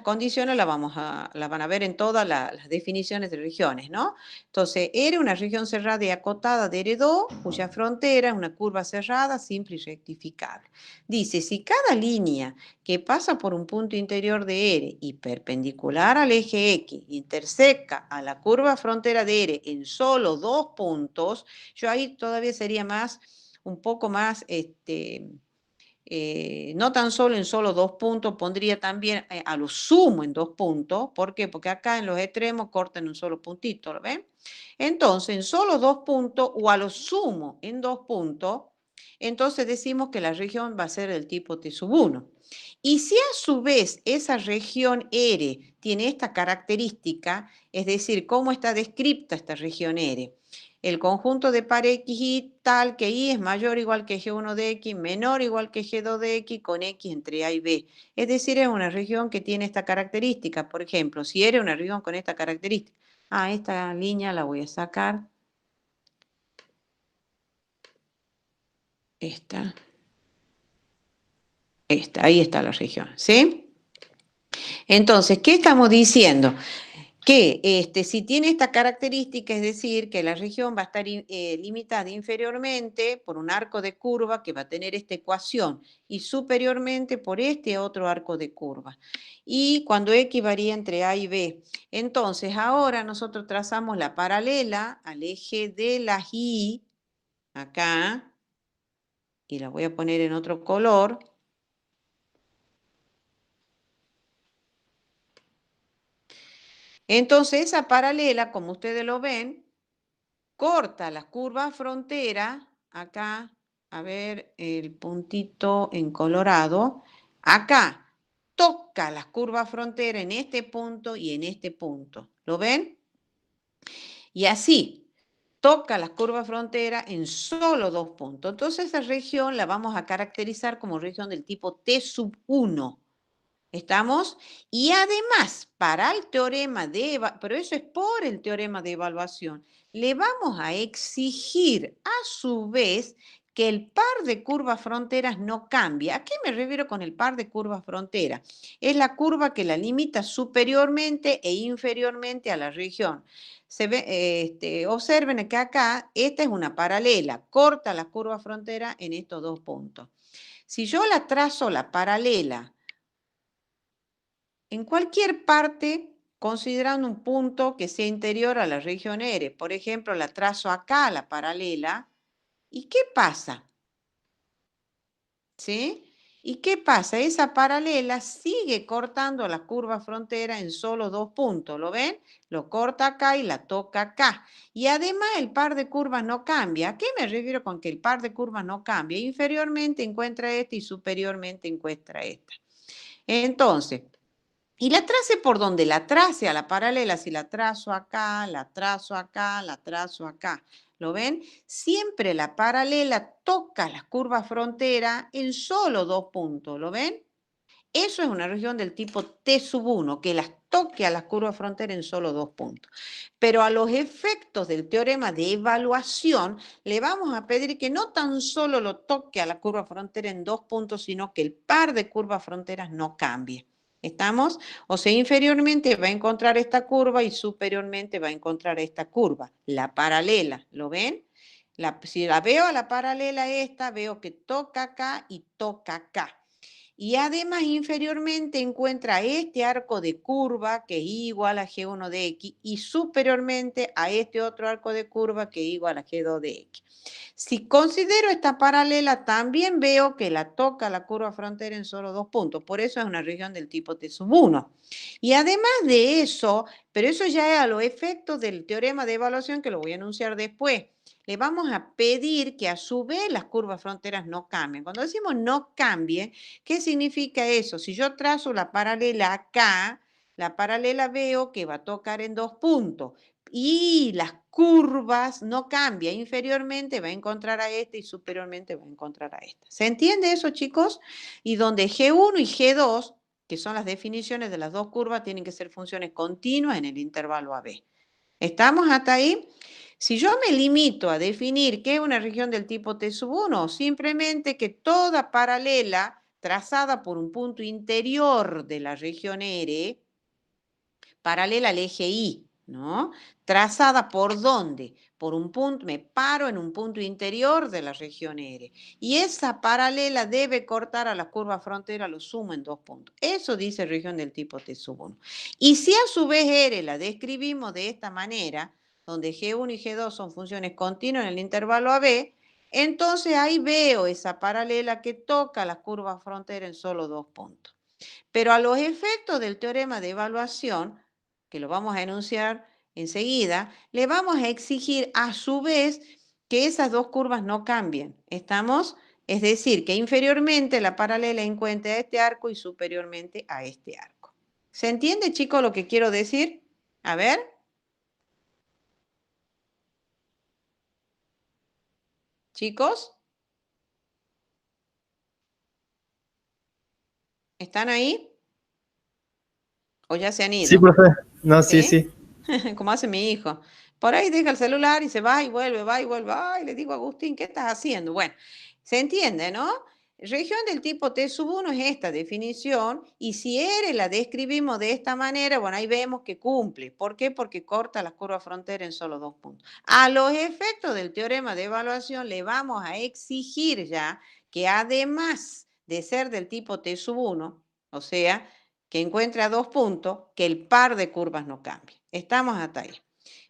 condiciones las van a ver en todas las definiciones de regiones, ¿no? Entonces, era una región cerrada y acotada de R2, cuya frontera es una curva cerrada, simple y rectificable. Dice, si cada línea que pasa por un punto interior de R y perpendicular al eje X intersecta a la curva frontera de R en solo dos puntos, yo ahí todavía sería más, un poco más, no tan solo en solo dos puntos, pondría también a lo sumo en dos puntos. ¿Por qué? Porque acá en los extremos cortan un solo puntito, ¿lo ven? Entonces, en solo dos puntos o a lo sumo en dos puntos, entonces decimos que la región va a ser del tipo T sub 1. Y si a su vez esa región R tiene esta característica, es decir, cómo está descrita esta región R, el conjunto de par X y tal que Y es mayor o igual que G1 de X, menor o igual que G2 de X, con X entre A y B. Es decir, es una región que tiene esta característica. Por ejemplo, si era una región con esta característica, esta línea la voy a sacar. Ahí está la región, ¿sí? Entonces, ¿qué estamos diciendo? Que si tiene esta característica, es decir, que la región va a estar limitada inferiormente por un arco de curva que va a tener esta ecuación y superiormente por este otro arco de curva. Y cuando X varía entre A y B. Entonces, ahora nosotros trazamos la paralela al eje de las Y, acá, y la voy a poner en otro color. Entonces, esa paralela, como ustedes lo ven, corta las curvas frontera, acá, a ver el puntito en colorado, acá toca las curvas frontera en este punto y en este punto. ¿Lo ven? Y así, toca las curvas frontera en solo dos puntos. Entonces esa región la vamos a caracterizar como región del tipo T sub 1. ¿Estamos? Y además, para el teorema pero eso es por el teorema de evaluación, le vamos a exigir a su vez que el par de curvas fronteras no cambie. ¿A qué me refiero con el par de curvas fronteras? Es la curva que la limita superiormente e inferiormente a la región. Observen que acá esta es una paralela, corta la curva frontera en estos dos puntos. Si yo la trazo la paralela en cualquier parte, considerando un punto que sea interior a la región R. Por ejemplo, la trazo acá, la paralela. ¿Y qué pasa? ¿Sí? ¿Y qué pasa? Esa paralela sigue cortando la curva frontera en solo dos puntos. ¿Lo ven? Lo corta acá y la toca acá. Y además el par de curvas no cambia. ¿A qué me refiero con que el par de curvas no cambia? Inferiormente encuentra esta y superiormente encuentra esta. Entonces, y la trace por donde la trace a la paralela, si la trazo acá, la trazo acá, la trazo acá. ¿Lo ven? Siempre la paralela toca las curvas frontera en solo dos puntos. ¿Lo ven? Eso es una región del tipo T sub 1, que las toque a las curvas frontera en solo dos puntos. Pero a los efectos del teorema de evaluación, le vamos a pedir que no tan solo lo toque a la curva frontera en dos puntos, sino que el par de curvas fronteras no cambie. ¿Estamos? O sea, inferiormente va a encontrar esta curva y superiormente va a encontrar esta curva, la paralela. ¿Lo ven? Si la veo a la paralela esta, veo que toca acá y toca acá. Y además inferiormente encuentra este arco de curva que es igual a G1 de X y superiormente a este otro arco de curva que es igual a G2 de X. Si considero esta paralela, también veo que la toca la curva frontera en solo dos puntos. Por eso es una región del tipo T sub 1. Y además de eso, pero eso ya es a los efectos del teorema de evaluación que lo voy a anunciar después, le vamos a pedir que a su vez las curvas fronteras no cambien. Cuando decimos no cambien, ¿qué significa eso? Si yo trazo la paralela acá, la paralela veo que va a tocar en dos puntos y las curvas no cambian. Inferiormente va a encontrar a esta y superiormente va a encontrar a esta. ¿Se entiende eso, chicos? Y donde G1 y G2 que son las definiciones de las dos curvas, tienen que ser funciones continuas en el intervalo AB. ¿Estamos hasta ahí? Si yo me limito a definir qué es una región del tipo T sub 1, simplemente que toda paralela trazada por un punto interior de la región R, paralela al eje Y, ¿no? Trazada por dónde? Por un punto, me paro en un punto interior de la región R. Y esa paralela debe cortar a la curva frontera, lo sumo en dos puntos. Eso dice región del tipo T sub 1. Y si a su vez R la describimos de esta manera, donde G1 y G2 son funciones continuas en el intervalo AB, entonces ahí veo esa paralela que toca la curva frontera en solo dos puntos. Pero a los efectos del teorema de evaluación, que lo vamos a enunciar enseguida, le vamos a exigir a su vez que esas dos curvas no cambien. ¿Estamos? Es decir, que inferiormente la paralela encuentre a este arco y superiormente a este arco. ¿Se entiende, chicos, lo que quiero decir? A ver. Chicos, ¿están ahí? ¿O ya se han Sí, ido? profe. No, sí, ¿Sí? sí. Como hace mi hijo. Por ahí deja el celular y se va y vuelve, va y vuelve. Ay, le digo a Agustín, ¿qué estás haciendo? Bueno, se entiende, ¿no? Región del tipo T sub 1 es esta definición y si R la describimos de esta manera, bueno, ahí vemos que cumple. ¿Por qué? Porque corta la curva frontera en solo dos puntos. A los efectos del teorema de evaluación le vamos a exigir ya que además de ser del tipo T sub 1, o sea, que encuentre a dos puntos, que el par de curvas no cambie. Estamos hasta ahí.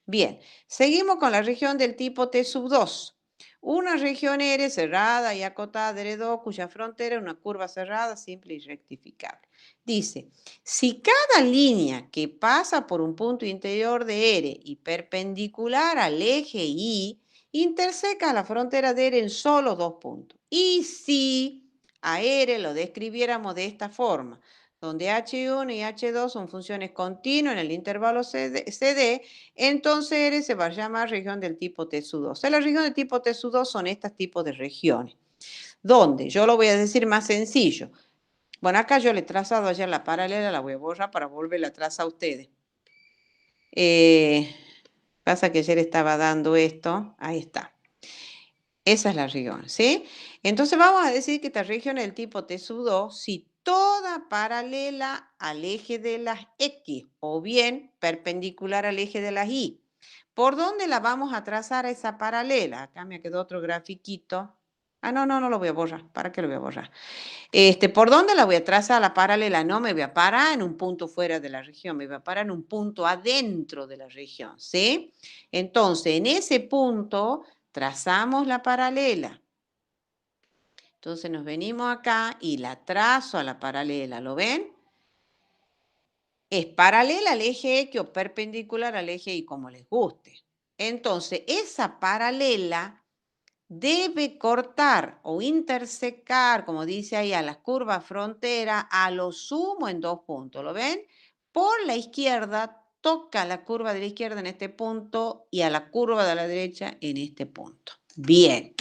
Bien, seguimos con la región del tipo T sub 2. Una región R cerrada y acotada de R2, cuya frontera es una curva cerrada, simple y rectificable. Dice, si cada línea que pasa por un punto interior de R y perpendicular al eje Y, interseca la frontera de R en solo dos puntos. Y si a R lo describiéramos de esta forma, donde H1 y H2 son funciones continuas en el intervalo CD, entonces R se va a llamar región del tipo T sub 2. O sea, la región del tipo T sub 2 son estos tipos de regiones. ¿Dónde? Yo lo voy a decir más sencillo. Bueno, acá yo le he trazado ayer la paralela, la voy a borrar para volverla a trazar a ustedes. Pasa que ayer estaba dando esto, ahí está. Esa es la región, ¿sí? Entonces vamos a decir que esta región es del tipo T sub 2 si toda paralela al eje de las X o bien perpendicular al eje de las Y. ¿Por dónde la vamos a trazar a esa paralela? Acá me quedó otro grafiquito. Ah, no, no lo voy a borrar. ¿Para qué lo voy a borrar? ¿Por dónde la voy a trazar la paralela? No me voy a parar en un punto fuera de la región, me voy a parar en un punto adentro de la región, ¿sí? Entonces, en ese punto trazamos la paralela. Entonces nos venimos acá y la trazo a la paralela, ¿lo ven? Es paralela al eje X o perpendicular al eje Y, como les guste. Entonces, esa paralela debe cortar o intersecar, como dice ahí, a la curva frontera a lo sumo en dos puntos. ¿Lo ven? Por la izquierda toca la curva de la izquierda en este punto y a la curva de la derecha en este punto. Bien.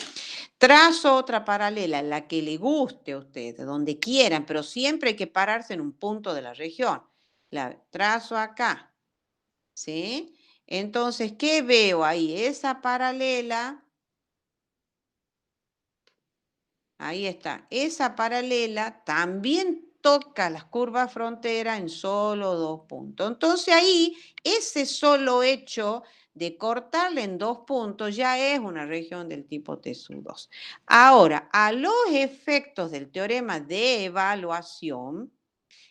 Trazo otra paralela, la que le guste a ustedes, donde quieran, pero siempre hay que pararse en un punto de la región. La trazo acá, ¿sí? Entonces, ¿qué veo ahí? Esa paralela, ahí está, esa paralela también toca las curvas frontera en solo dos puntos. Entonces ahí, ese solo hecho de cortarle en dos puntos ya es una región del tipo T sub 2. Ahora, a los efectos del teorema de evaluación,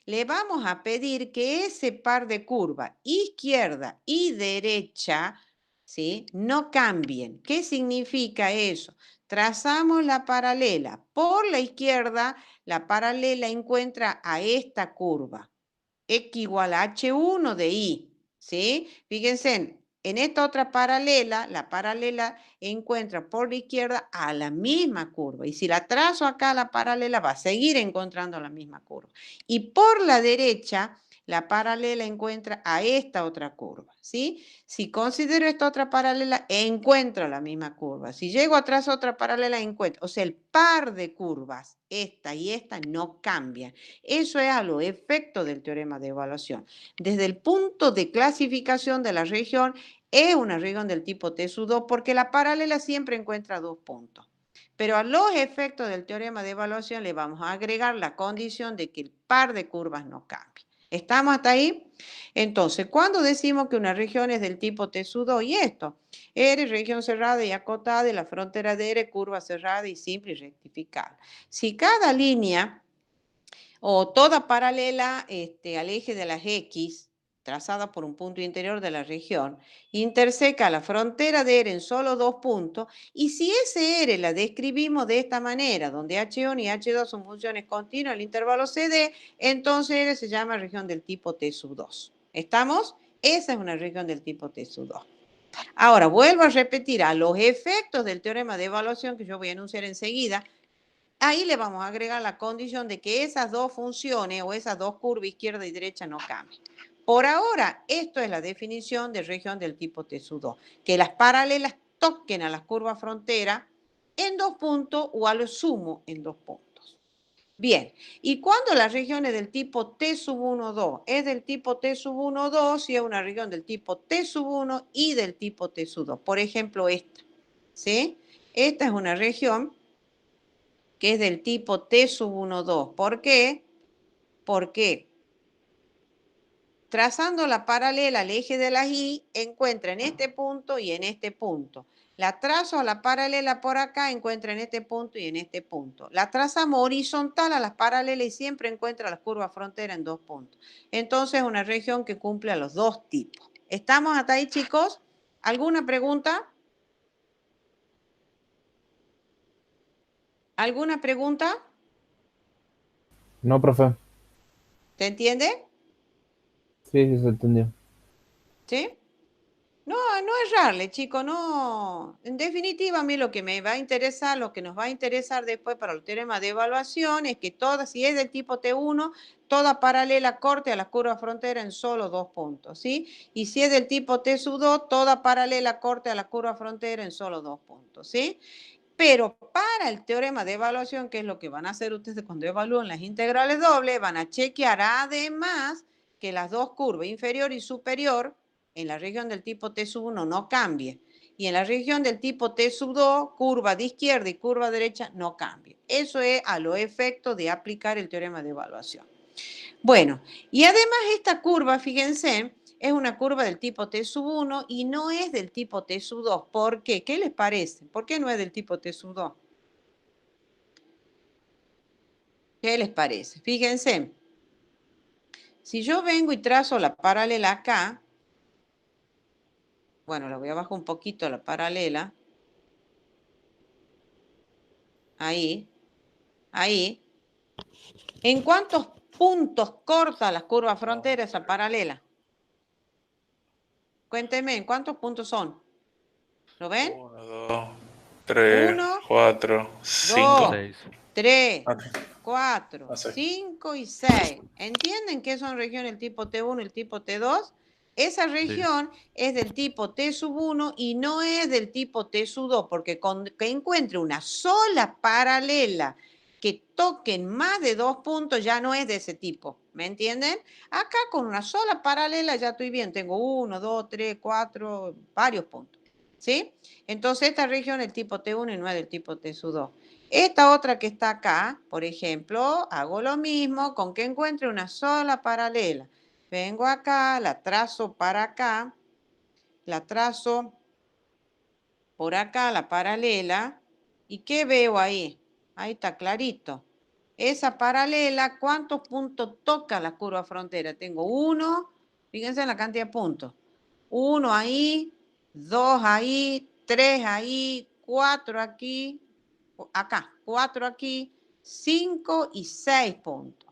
le vamos a pedir que ese par de curvas, izquierda y derecha, ¿sí?, no cambien. ¿Qué significa eso? Trazamos la paralela. Por la izquierda, la paralela encuentra a esta curva, X igual a H1 de Y, ¿sí? Fíjense, en esta otra paralela, la paralela encuentra por la izquierda a la misma curva. Y si la trazo acá, la paralela va a seguir encontrando la misma curva. Y por la derecha, la paralela encuentra a esta otra curva, ¿sí? Si considero esta otra paralela, encuentro la misma curva. Si llego atrás a otra paralela, encuentro. O sea, el par de curvas, esta y esta, no cambian. Eso es a los efectos del teorema de evaluación. Desde el punto de clasificación de la región, es una región del tipo T sub 2 porque la paralela siempre encuentra dos puntos. Pero a los efectos del teorema de evaluación le vamos a agregar la condición de que el par de curvas no cambie. ¿Estamos hasta ahí? Entonces, ¿cuándo decimos que una región es del tipo T sub 2? Y esto, R, región cerrada y acotada, y la frontera de R, curva cerrada y simple y rectificable. Si cada línea o toda paralela al eje de las X, trazada por un punto interior de la región, interseca la frontera de R en solo dos puntos, y si ese R la describimos de esta manera, donde H1 y H2 son funciones continuas al intervalo CD, entonces R se llama región del tipo T sub 2. ¿Estamos? Esa es una región del tipo T sub 2. Ahora, vuelvo a repetir, a los efectos del teorema de evaluación que yo voy a enunciar enseguida, ahí le vamos a agregar la condición de que esas dos funciones o esas dos curvas izquierda y derecha no cambien. Por ahora, esto es la definición de región del tipo T sub 2, que las paralelas toquen a las curvas frontera en dos puntos o a lo sumo en dos puntos. Bien, y cuando la región es del tipo T sub 1, 2, es del tipo T sub 1, 2, si es una región del tipo T sub 1 y del tipo T sub 2. Por ejemplo, esta, ¿sí? Esta es una región que es del tipo T sub 1, 2. ¿Por qué? Porque trazando la paralela al eje de las Y, encuentra en este punto y en este punto. La trazo a la paralela por acá, encuentra en este punto y en este punto. La trazamos horizontal a las paralelas y siempre encuentra las curvas frontera en dos puntos. Entonces es una región que cumple a los dos tipos. ¿Estamos hasta ahí, chicos? ¿Alguna pregunta? ¿Alguna pregunta? No, profe. ¿Se entiende? Sí, sí se entendió. ¿Sí? No, no errarle, chico, no. En definitiva, a mí lo que me va a interesar, lo que nos va a interesar después para el teorema de evaluación es que toda, si es del tipo T1, toda paralela corte a la curva frontera en solo dos puntos, ¿sí? Y si es del tipo T sub 2, toda paralela corte a la curva frontera en solo dos puntos, ¿sí? Pero para el teorema de evaluación, que es lo que van a hacer ustedes cuando evalúen las integrales dobles, van a chequear además que las dos curvas, inferior y superior, en la región del tipo T sub 1 no cambie. Y en la región del tipo T sub 2, curva de izquierda y curva derecha no cambie. Eso es a los efectos de aplicar el teorema de evaluación. Bueno, y además esta curva, fíjense, es una curva del tipo T sub 1 y no es del tipo T sub 2. ¿Por qué? ¿Qué les parece? ¿Por qué no es del tipo T sub 2? ¿Qué les parece? Fíjense, si yo vengo y trazo la paralela acá, bueno, la voy a bajar un poquito la paralela, ahí, ahí. ¿En cuántos puntos corta las curvas frontera esa paralela? Cuéntenme, ¿en cuántos puntos son? ¿Lo ven? 1, 2, 3, 1, 4, 5. 2, 3, 4, Ah, 6. 5 y 6. ¿Entienden qué son regiones el tipo T1 y el tipo T2? Esa región es del tipo T sub 1 y no es del tipo T sub 2, porque con que encuentre una sola paralela que toquen más de dos puntos ya no es de ese tipo. ¿Me entienden? Acá con una sola paralela ya estoy bien. Tengo 1, 2, 3, 4, varios puntos. ¿Sí? Entonces esta región es el tipo T1 y no es del tipo T sub 2. Esta otra que está acá, por ejemplo, hago lo mismo con que encuentre una sola paralela. Vengo acá, la trazo para acá, la trazo por acá, la paralela. ¿Y qué veo ahí? Ahí está clarito. Esa paralela, ¿cuántos puntos toca la curva frontera? Tengo uno, fíjense en la cantidad de puntos. Uno ahí, dos ahí, tres ahí, cuatro aquí, acá, cuatro aquí, 5 y 6 puntos.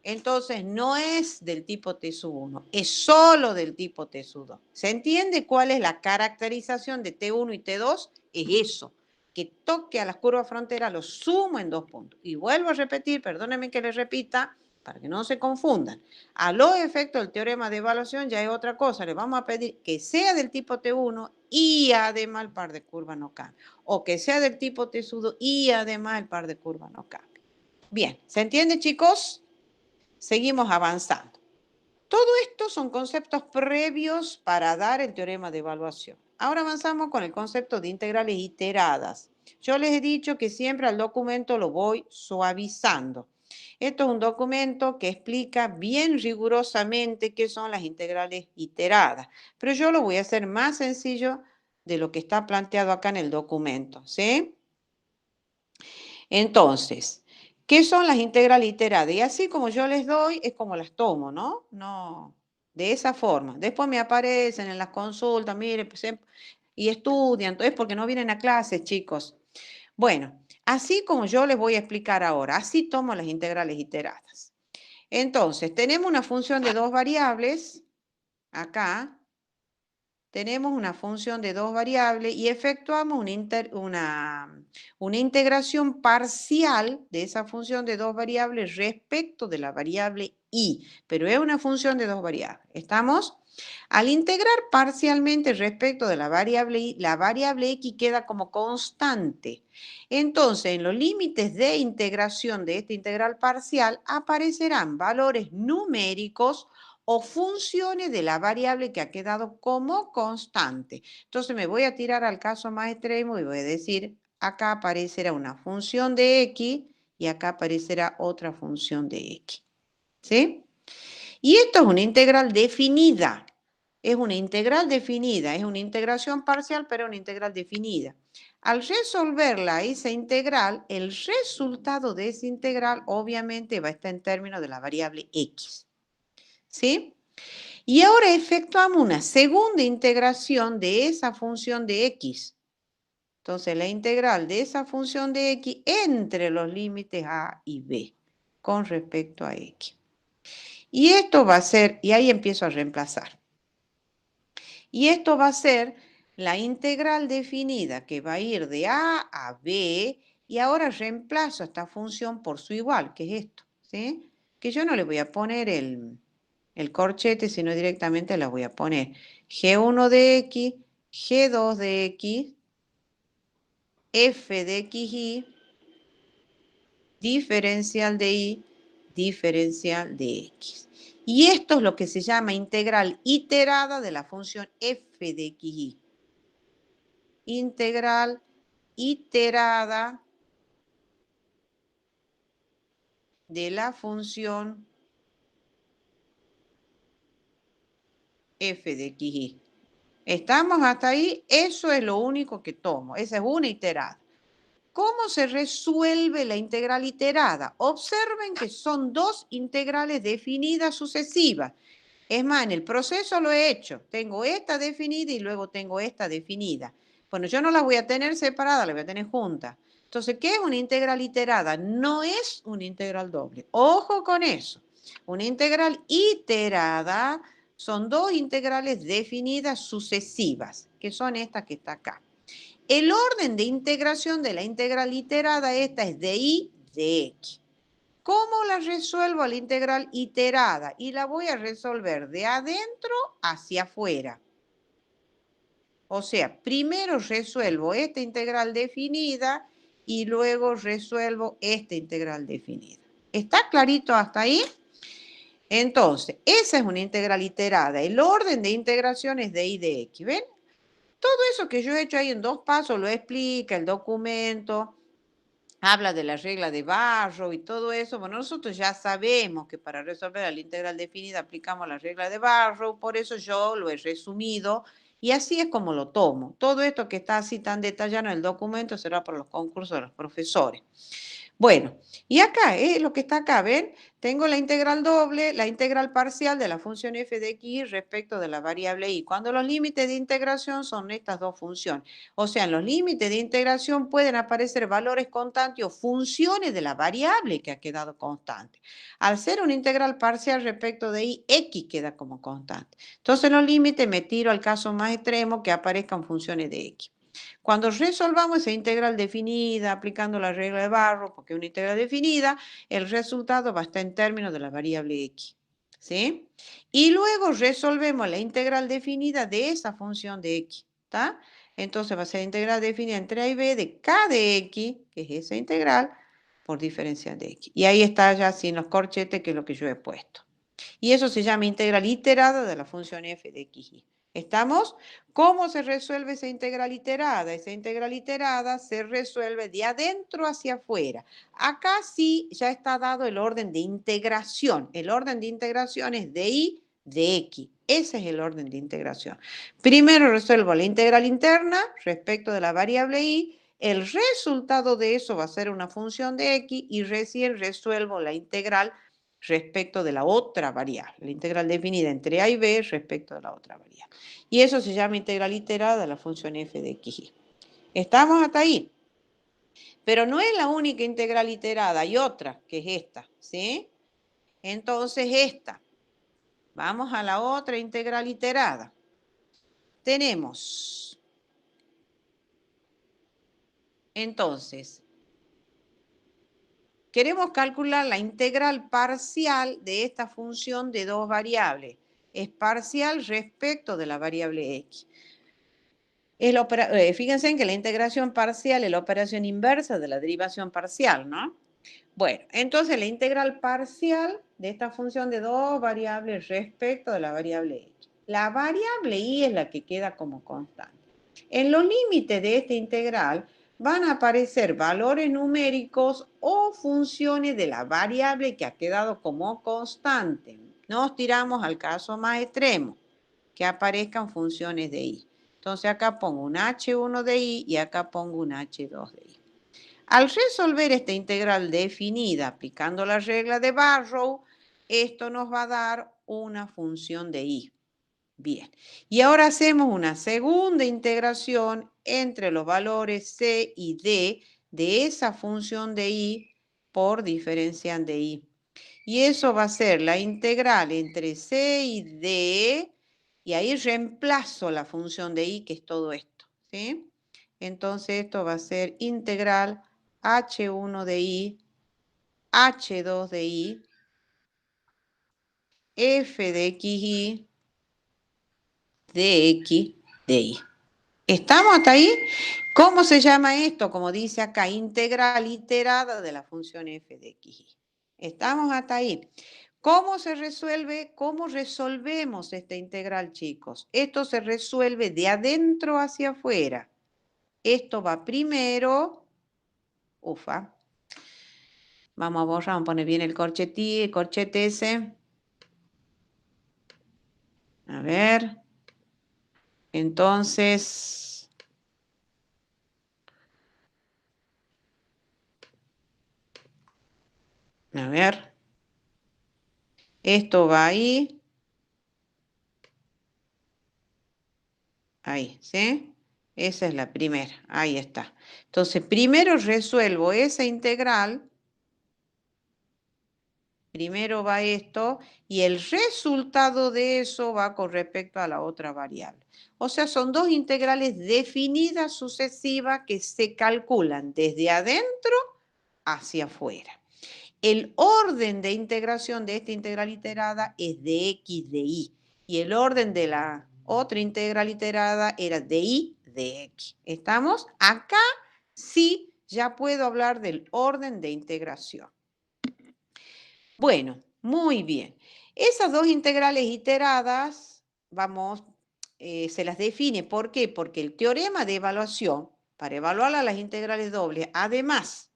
Entonces no es del tipo T sub 1, es solo del tipo T sub 2. ¿Se entiende cuál es la caracterización de T1 y T2? Es eso, que toque a las curvas fronteras, lo sumo en dos puntos. Y vuelvo a repetir, perdónenme que les repita, para que no se confundan. A los efectos del teorema de evaluación ya es otra cosa. Le vamos a pedir que sea del tipo T1 y además el par de curvas no cambie. O que sea del tipo T pseudo y además el par de curvas no cambie. Bien, ¿se entiende, chicos? Seguimos avanzando. Todo esto son conceptos previos para dar el teorema de evaluación. Ahora avanzamos con el concepto de integrales iteradas. Yo les he dicho que siempre al documento lo voy suavizando. Esto es un documento que explica bien rigurosamente qué son las integrales iteradas, pero yo lo voy a hacer más sencillo de lo que está planteado acá en el documento, ¿sí? Entonces, ¿qué son las integrales iteradas? Y así como yo les doy, es como las tomo, ¿no? No, de esa forma. Después me aparecen en las consultas, mire, pues, y estudian, entonces porque no vienen a clases, chicos. Bueno, así como yo les voy a explicar ahora, así tomo las integrales iteradas. Entonces, tenemos una función de dos variables, acá, tenemos una función de dos variables y efectuamos una integración parcial de esa función de dos variables respecto de la variable y, pero es una función de dos variables. ¿Estamos? Al integrar parcialmente respecto de la variable y, la variable x queda como constante. Entonces, en los límites de integración de esta integral parcial aparecerán valores numéricos o funciones de la variable que ha quedado como constante. Entonces me voy a tirar al caso más extremo y voy a decir, acá aparecerá una función de x y acá aparecerá otra función de x. ¿Sí? Y esto es una integral definida. Es una integral definida, es una integración parcial, pero una integral definida. Al resolverla esa integral, el resultado de esa integral obviamente va a estar en términos de la variable x. ¿Sí? Y ahora efectuamos una segunda integración de esa función de x. Entonces, la integral de esa función de x entre los límites a y b con respecto a x. Y esto va a ser, y ahí empiezo a reemplazar. Y esto va a ser la integral definida que va a ir de a a b, y ahora reemplazo esta función por su igual, que es esto, ¿sí? Que yo no le voy a poner el corchete, sino directamente la voy a poner g1 de x, g2 de x, f de xy, diferencial de y, diferencial de x. Y esto es lo que se llama integral iterada de la función f de xy. Integral iterada de la función f de xy. ¿Estamos hasta ahí? Eso es lo único que tomo. Esa es una iterada. ¿Cómo se resuelve la integral iterada? Observen que son dos integrales definidas sucesivas. Es más, en el proceso lo he hecho. Tengo esta definida y luego tengo esta definida. Bueno, yo no las voy a tener separadas, las voy a tener juntas. Entonces, ¿qué es una integral iterada? No es una integral doble. Ojo con eso. Una integral iterada son dos integrales definidas sucesivas, que son estas que está acá. El orden de integración de la integral iterada, esta es de y de x. ¿Cómo la resuelvo a la integral iterada? Y la voy a resolver de adentro hacia afuera. O sea, primero resuelvo esta integral definida y luego resuelvo esta integral definida. ¿Está clarito hasta ahí? Entonces, esa es una integral iterada. El orden de integración es de y de x. ¿Ven? Todo eso que yo he hecho ahí en dos pasos lo explica el documento, habla de la regla de Barrow y todo eso. Bueno, nosotros ya sabemos que para resolver la integral definida aplicamos la regla de Barrow, por eso yo lo he resumido y así es como lo tomo. Todo esto que está así tan detallado en el documento será para los concursos de los profesores. Bueno, y acá, lo que está acá, ¿ven? Tengo la integral doble, la integral parcial de la función f de x respecto de la variable y. Cuando los límites de integración son estas dos funciones. O sea, en los límites de integración pueden aparecer valores constantes o funciones de la variable que ha quedado constante. Al ser una integral parcial respecto de y, x queda como constante. Entonces, en los límites me tiro al caso más extremo que aparezcan funciones de x. Cuando resolvamos esa integral definida, aplicando la regla de Barrow, porque es una integral definida, el resultado va a estar en términos de la variable x. ¿Sí? Y luego resolvemos la integral definida de esa función de x. ¿Está? Entonces va a ser integral definida entre a y b de k de x, que es esa integral, por diferencia de x. Y ahí está ya sin los corchetes, que es lo que yo he puesto. Y eso se llama integral iterada de la función f de x, y. ¿Estamos? ¿Cómo se resuelve esa integral iterada? Esa integral iterada se resuelve de adentro hacia afuera. Acá sí ya está dado el orden de integración. El orden de integración es de y de x. Ese es el orden de integración. Primero resuelvo la integral interna respecto de la variable y. El resultado de eso va a ser una función de x y recién resuelvo la integral respecto de la otra variable, la integral definida entre a y b respecto de la otra variable. Y eso se llama integral iterada de la función f de x, y. ¿Estamos hasta ahí? Pero no es la única integral iterada, hay otra, que es esta, ¿sí? Entonces esta. Vamos a la otra integral iterada. Tenemos, entonces, queremos calcular la integral parcial de esta función de dos variables. Es parcial respecto de la variable x. Fíjense en que la integración parcial es la operación inversa de la derivación parcial, ¿no? Bueno, entonces la integral parcial de esta función de dos variables respecto de la variable x. La variable y es la que queda como constante. En los límites de esta integral van a aparecer valores numéricos o funciones de la variable que ha quedado como constante. Nos tiramos al caso más extremo, que aparezcan funciones de y. Entonces acá pongo un h1 de y y acá pongo un h2 de y. Al resolver esta integral definida aplicando la regla de Barrow, esto nos va a dar una función de y. Bien, y ahora hacemos una segunda integración entre los valores c y d de esa función de y por diferencial de y. Y eso va a ser la integral entre c y d, y ahí reemplazo la función de y, que es todo esto, ¿sí? Entonces esto va a ser integral h1 de y, h2 de y, f de xy, de x de y. ¿Estamos hasta ahí? ¿Cómo se llama esto? Como dice acá, integral iterada de la función f de xy. ¿Estamos hasta ahí? ¿Cómo se resuelve? ¿Cómo resolvemos esta integral, chicos? Esto se resuelve de adentro hacia afuera. Esto va primero, ufa. Vamos a borrar, vamos a poner bien el corchete ese. A ver. Entonces, a ver. Esto va ahí. Ahí, ¿sí? Esa es la primera, ahí está. Entonces, primero resuelvo esa integral, primero va esto, y el resultado de eso va con respecto a la otra variable. O sea, son dos integrales definidas sucesivas que se calculan desde adentro hacia afuera. El orden de integración de esta integral iterada es de x de y, y el orden de la otra integral iterada era de y de x. ¿Estamos? Acá sí ya puedo hablar del orden de integración. Bueno, muy bien. Esas dos integrales iteradas, se las define. ¿Por qué? Porque el teorema de evaluación, para evaluar las integrales dobles, además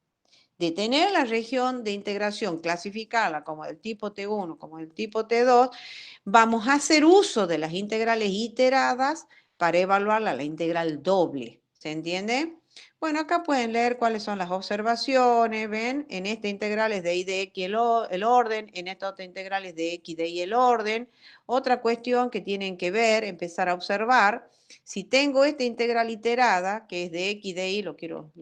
de tener la región de integración clasificada como del tipo T1 como del tipo T2, vamos a hacer uso de las integrales iteradas para evaluar la integral doble. ¿Se entiende? Bueno, acá pueden leer cuáles son las observaciones, ¿ven? En esta integral es de y de x el orden, en esta otra integral es de x de y el orden. Otra cuestión que tienen que ver, empezar a observar, si tengo esta integral iterada, que es de x de y, lo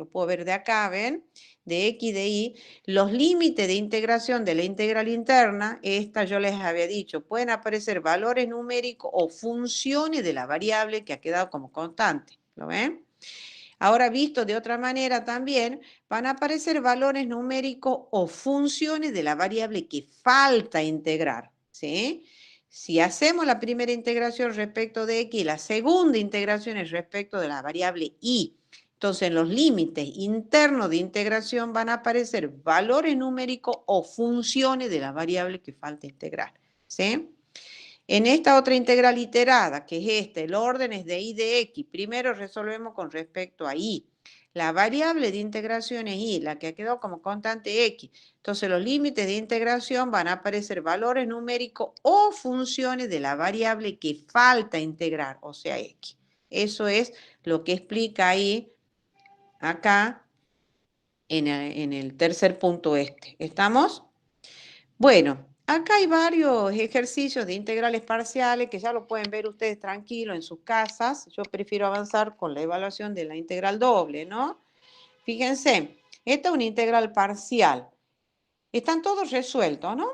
puedo ver de acá, ¿ven? De x de y, los límites de integración de la integral interna, esta yo les había dicho, pueden aparecer valores numéricos o funciones de la variable que ha quedado como constante. ¿Lo ven? Ahora, visto de otra manera también, van a aparecer valores numéricos o funciones de la variable que falta integrar, ¿sí? Si hacemos la primera integración respecto de x y la segunda integración es respecto de la variable y, entonces en los límites internos de integración van a aparecer valores numéricos o funciones de la variable que falta integrar, ¿sí? En esta otra integral iterada, que es esta, el orden es de y de x, primero resolvemos con respecto a y. La variable de integración es y, la que quedó como constante x. Entonces los límites de integración van a aparecer valores numéricos o funciones de la variable que falta integrar, o sea, x. Eso es lo que explica ahí, acá, en el tercer punto este. ¿Estamos? Bueno, acá hay varios ejercicios de integrales parciales que ya lo pueden ver ustedes tranquilos en sus casas. Yo prefiero avanzar con la evaluación de la integral doble, ¿no? Fíjense, esta es una integral parcial. Están todos resueltos, ¿no?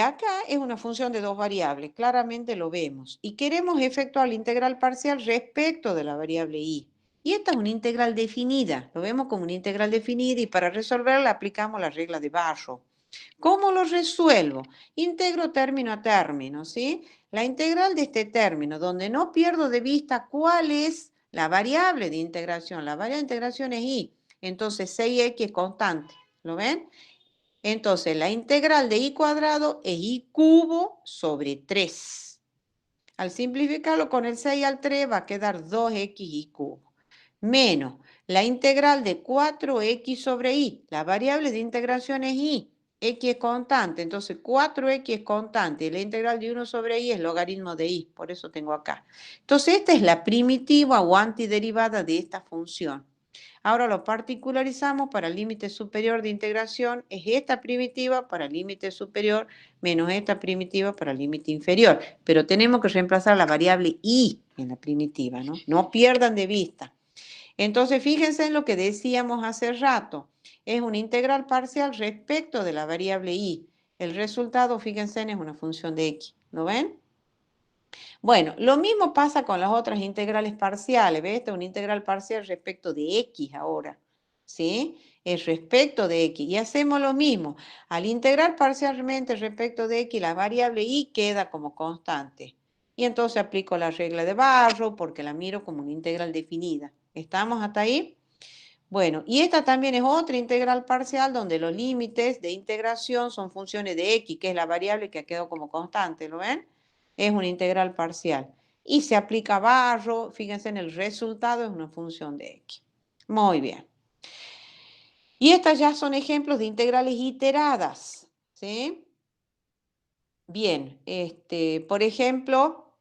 Acá es una función de dos variables, claramente lo vemos. Y queremos efectuar la integral parcial respecto de la variable y. Y esta es una integral definida, lo vemos como una integral definida y para resolverla aplicamos la regla de Barrow. ¿Cómo lo resuelvo? Integro término a término, ¿sí? La integral de este término, donde no pierdo de vista cuál es la variable de integración. La variable de integración es y. Entonces 6x es constante. ¿Lo ven? Entonces la integral de y cuadrado es y cubo sobre 3. Al simplificarlo con el 6 al 3 va a quedar 2xy cubo. Menos la integral de 4x sobre y. La variable de integración es y. X es constante, entonces 4x es constante y la integral de 1 sobre y es logaritmo de y, por eso tengo acá. Entonces esta es la primitiva o antiderivada de esta función. Ahora lo particularizamos para el límite superior de integración, es esta primitiva para el límite superior menos esta primitiva para el límite inferior, pero tenemos que reemplazar la variable y en la primitiva, ¿no? No pierdan de vista. Entonces, fíjense en lo que decíamos hace rato. Es una integral parcial respecto de la variable y. El resultado, fíjense, es una función de x. ¿Lo ven? Bueno, lo mismo pasa con las otras integrales parciales. ¿Ves? Esta es una integral parcial respecto de x ahora. ¿Sí? Es respecto de x. Y hacemos lo mismo. Al integrar parcialmente respecto de x, la variable y queda como constante. Y entonces aplico la regla de Barrow porque la miro como una integral definida. ¿Estamos hasta ahí? Bueno, y esta también es otra integral parcial donde los límites de integración son funciones de x, que es la variable que ha quedado como constante, ¿lo ven? Es una integral parcial. Y se aplica Barrow, fíjense en el resultado, es una función de x. Muy bien. Y estas ya son ejemplos de integrales iteradas, ¿sí? Bien, por ejemplo,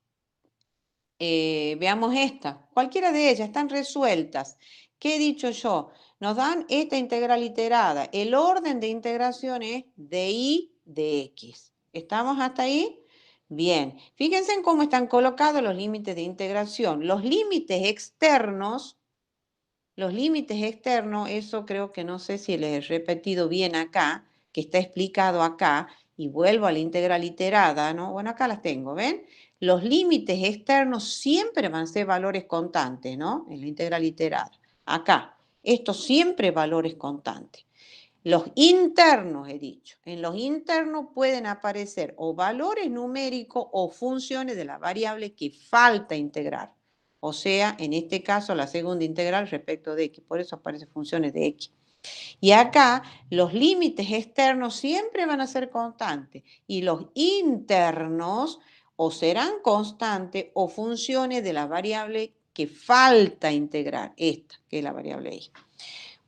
veamos esta. Cualquiera de ellas están resueltas. ¿Qué he dicho yo? Nos dan esta integral iterada. El orden de integración es de y de x. ¿Estamos hasta ahí? Bien. Fíjense en cómo están colocados los límites de integración. Los límites externos, eso creo que no sé si les he repetido bien acá, que está explicado acá, y vuelvo a la integral iterada, ¿no? Bueno, acá las tengo, ¿ven? Los límites externos siempre van a ser valores constantes, ¿no? En la integral iterada. Acá, estos siempre valores constantes. Los internos, he dicho. En los internos pueden aparecer o valores numéricos o funciones de la variable que falta integrar. O sea, en este caso, la segunda integral respecto de x. Por eso aparecen funciones de x. Y acá los límites externos siempre van a ser constantes y los internos o serán constantes o funciones de la variable que falta integrar, esta, que es la variable y.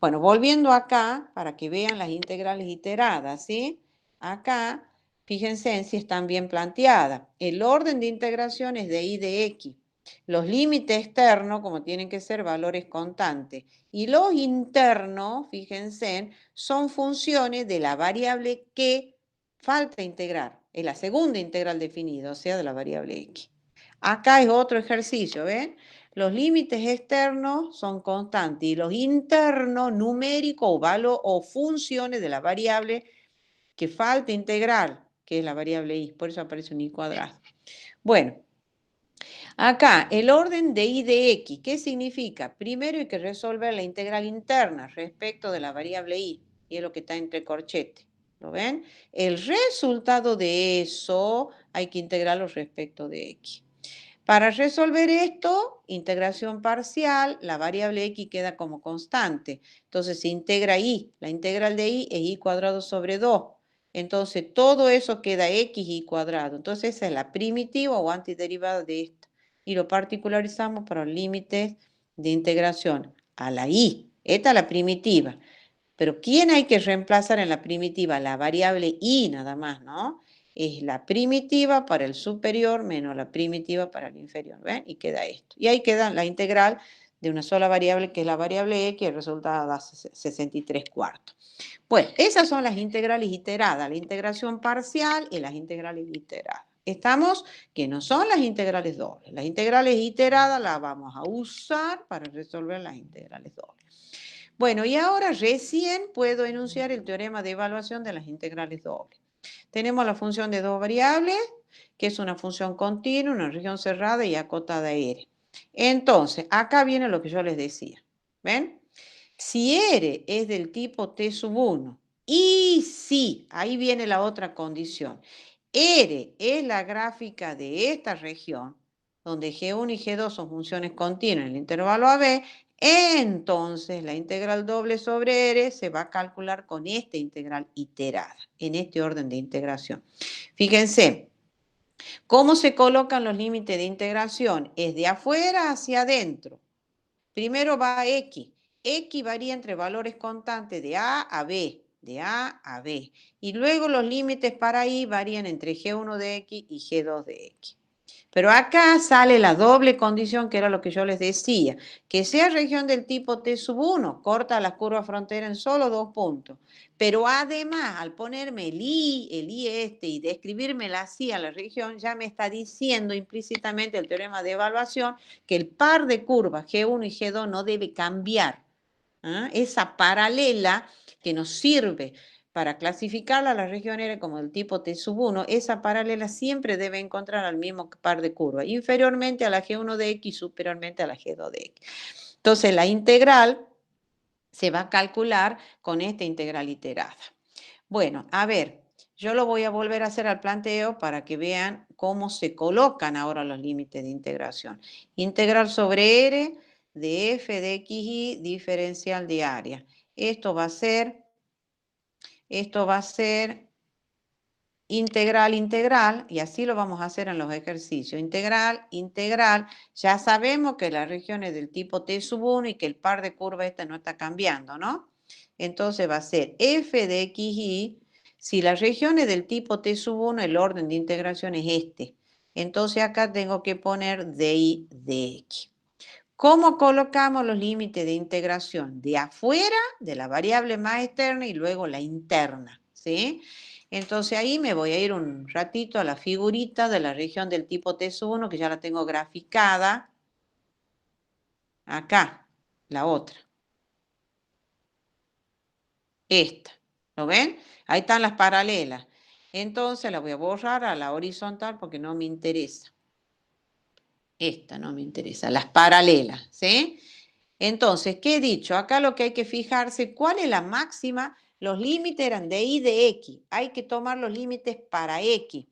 Bueno, volviendo acá, para que vean las integrales iteradas, ¿sí? Acá, fíjense en si están bien planteadas. El orden de integración es de y de x. Los límites externos, como tienen que ser valores constantes. Y los internos, fíjense, son funciones de la variable que falta integrar. Es la segunda integral definida, o sea, de la variable x. Acá es otro ejercicio, ¿ven? Los límites externos son constantes y los internos, numéricos o funciones de la variable que falta integrar, que es la variable y. Por eso aparece un y cuadrado. Bueno, Acá, el orden de y de x, ¿qué significa? Primero hay que resolver la integral interna respecto de la variable y es lo que está entre corchetes. ¿Lo ven? El resultado de eso hay que integrarlo respecto de x. Para resolver esto, integración parcial, la variable x queda como constante. Entonces se integra y. La integral de y es y cuadrado sobre 2. Entonces todo eso queda x y cuadrado. Entonces esa es la primitiva o antiderivada de esto. Y lo particularizamos para los límites de integración a la y. Esta es la primitiva. Pero ¿quién hay que reemplazar en la primitiva? La variable y nada más, ¿no? Es la primitiva para el superior menos la primitiva para el inferior, ¿ven? Y queda esto. Y ahí queda la integral de una sola variable, que es la variable x, y el resultado da 63 cuartos. Bueno, esas son las integrales iteradas, la integración parcial y las integrales iteradas. Estamos que no son las integrales dobles. Las integrales iteradas las vamos a usar para resolver las integrales dobles. Bueno, y ahora recién puedo enunciar el teorema de evaluación de las integrales dobles. Tenemos la función de dos variables, que es una función continua, una región cerrada y acotada R. Entonces, acá viene lo que yo les decía. ¿Ven? Si R es del tipo T sub 1 y si, ahí viene la otra condición, R es la gráfica de esta región, donde G1 y G2 son funciones continuas en el intervalo AB, entonces la integral doble sobre R se va a calcular con esta integral iterada, en este orden de integración. Fíjense, ¿cómo se colocan los límites de integración? Es de afuera hacia adentro. Primero va X. X varía entre valores constantes de A a B, de A a B. Y luego los límites para Y varían entre G1 de X y G2 de X. Pero acá sale la doble condición, que era lo que yo les decía, que sea región del tipo T sub 1, corta la curva frontera en solo 2 puntos. Pero además, al ponerme el I este, y describírmela así a la región, ya me está diciendo implícitamente el teorema de evaluación que el par de curvas G1 y G2 no debe cambiar. ¿Ah? Esa paralela que nos sirve para clasificarla a la región R como del tipo T sub 1, esa paralela siempre debe encontrar al mismo par de curvas, inferiormente a la G1 de X, superiormente a la G2 de X. Entonces la integral se va a calcular con esta integral iterada. Bueno, a ver, yo lo voy a volver a hacer al planteo para que vean cómo se colocan ahora los límites de integración. Integral sobre R de f de xy diferencial de área. Esto va a ser integral, y así lo vamos a hacer en los ejercicios. Integral, ya sabemos que la región es del tipo T sub 1 y que el par de curvas esta no está cambiando, ¿no? Entonces va a ser f de xy. Si la región es del tipo T sub 1, el orden de integración es este. Entonces acá tengo que poner dy de x. ¿Cómo colocamos los límites de integración? De afuera, de la variable más externa y luego la interna, ¿sí? Entonces ahí me voy a ir un ratito a la figurita de la región del tipo T sub 1, que ya la tengo graficada. Acá, la otra. Esta, ¿lo ven? Ahí están las paralelas. Entonces la voy a borrar a la horizontal porque no me interesa. Esta no me interesa, las paralelas, ¿sí? Entonces, ¿qué he dicho? Acá lo que hay que fijarse, ¿cuál es la máxima? Los límites eran de y de x. Hay que tomar los límites para x.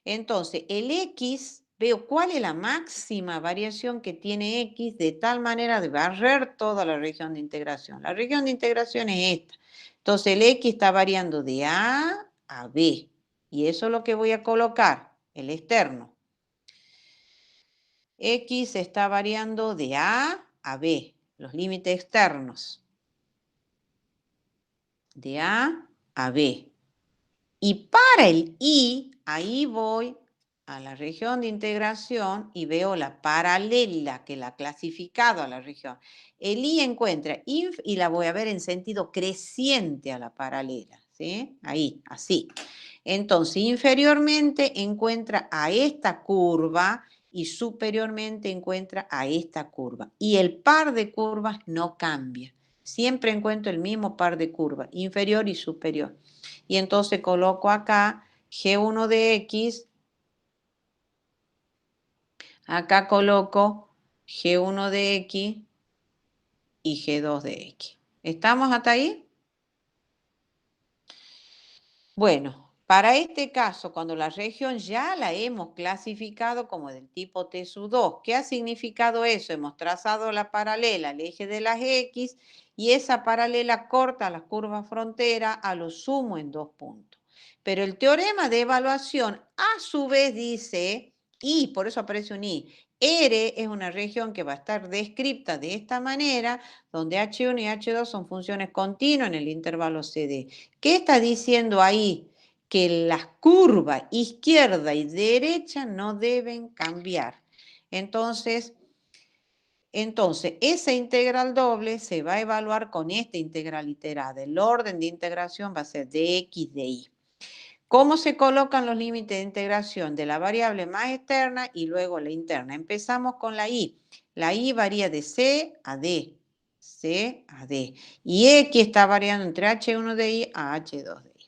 Entonces, el x, veo cuál es la máxima variación que tiene x de tal manera de barrer toda la región de integración. La región de integración es esta. Entonces, el x está variando de A a B. Y eso es lo que voy a colocar, el externo. X está variando de A a B, los límites externos. De A a B. Y para el Y, ahí voy a la región de integración y veo la paralela que la ha clasificado a la región. El Y encuentra inf y la voy a ver en sentido creciente a la paralela, ¿sí? Ahí, así. Entonces, inferiormente encuentra a esta curva y superiormente encuentra a esta curva. Y el par de curvas no cambia. Siempre encuentro el mismo par de curvas, inferior y superior. Y entonces coloco acá G1 de X Acá coloco G1 de X y G2 de X. ¿Estamos hasta ahí? Bueno, para este caso, cuando la región ya la hemos clasificado como del tipo T sub 2, ¿qué ha significado eso? Hemos trazado la paralela al eje de las X y esa paralela corta las curvas frontera a lo sumo en 2 puntos. Pero el teorema de evaluación a su vez dice, y por eso aparece un I, R es una región que va a estar descrita de esta manera, donde H1 y H2 son funciones continuas en el intervalo CD. ¿Qué está diciendo ahí? Que las curvas izquierda y derecha no deben cambiar. Entonces, esa integral doble se va a evaluar con esta integral iterada. El orden de integración va a ser de x de y. ¿Cómo se colocan los límites de integración de la variable más externa y luego la interna? Empezamos con la y. La y varía de c a d. C a d. Y x está variando entre h1 de y a h2 de y.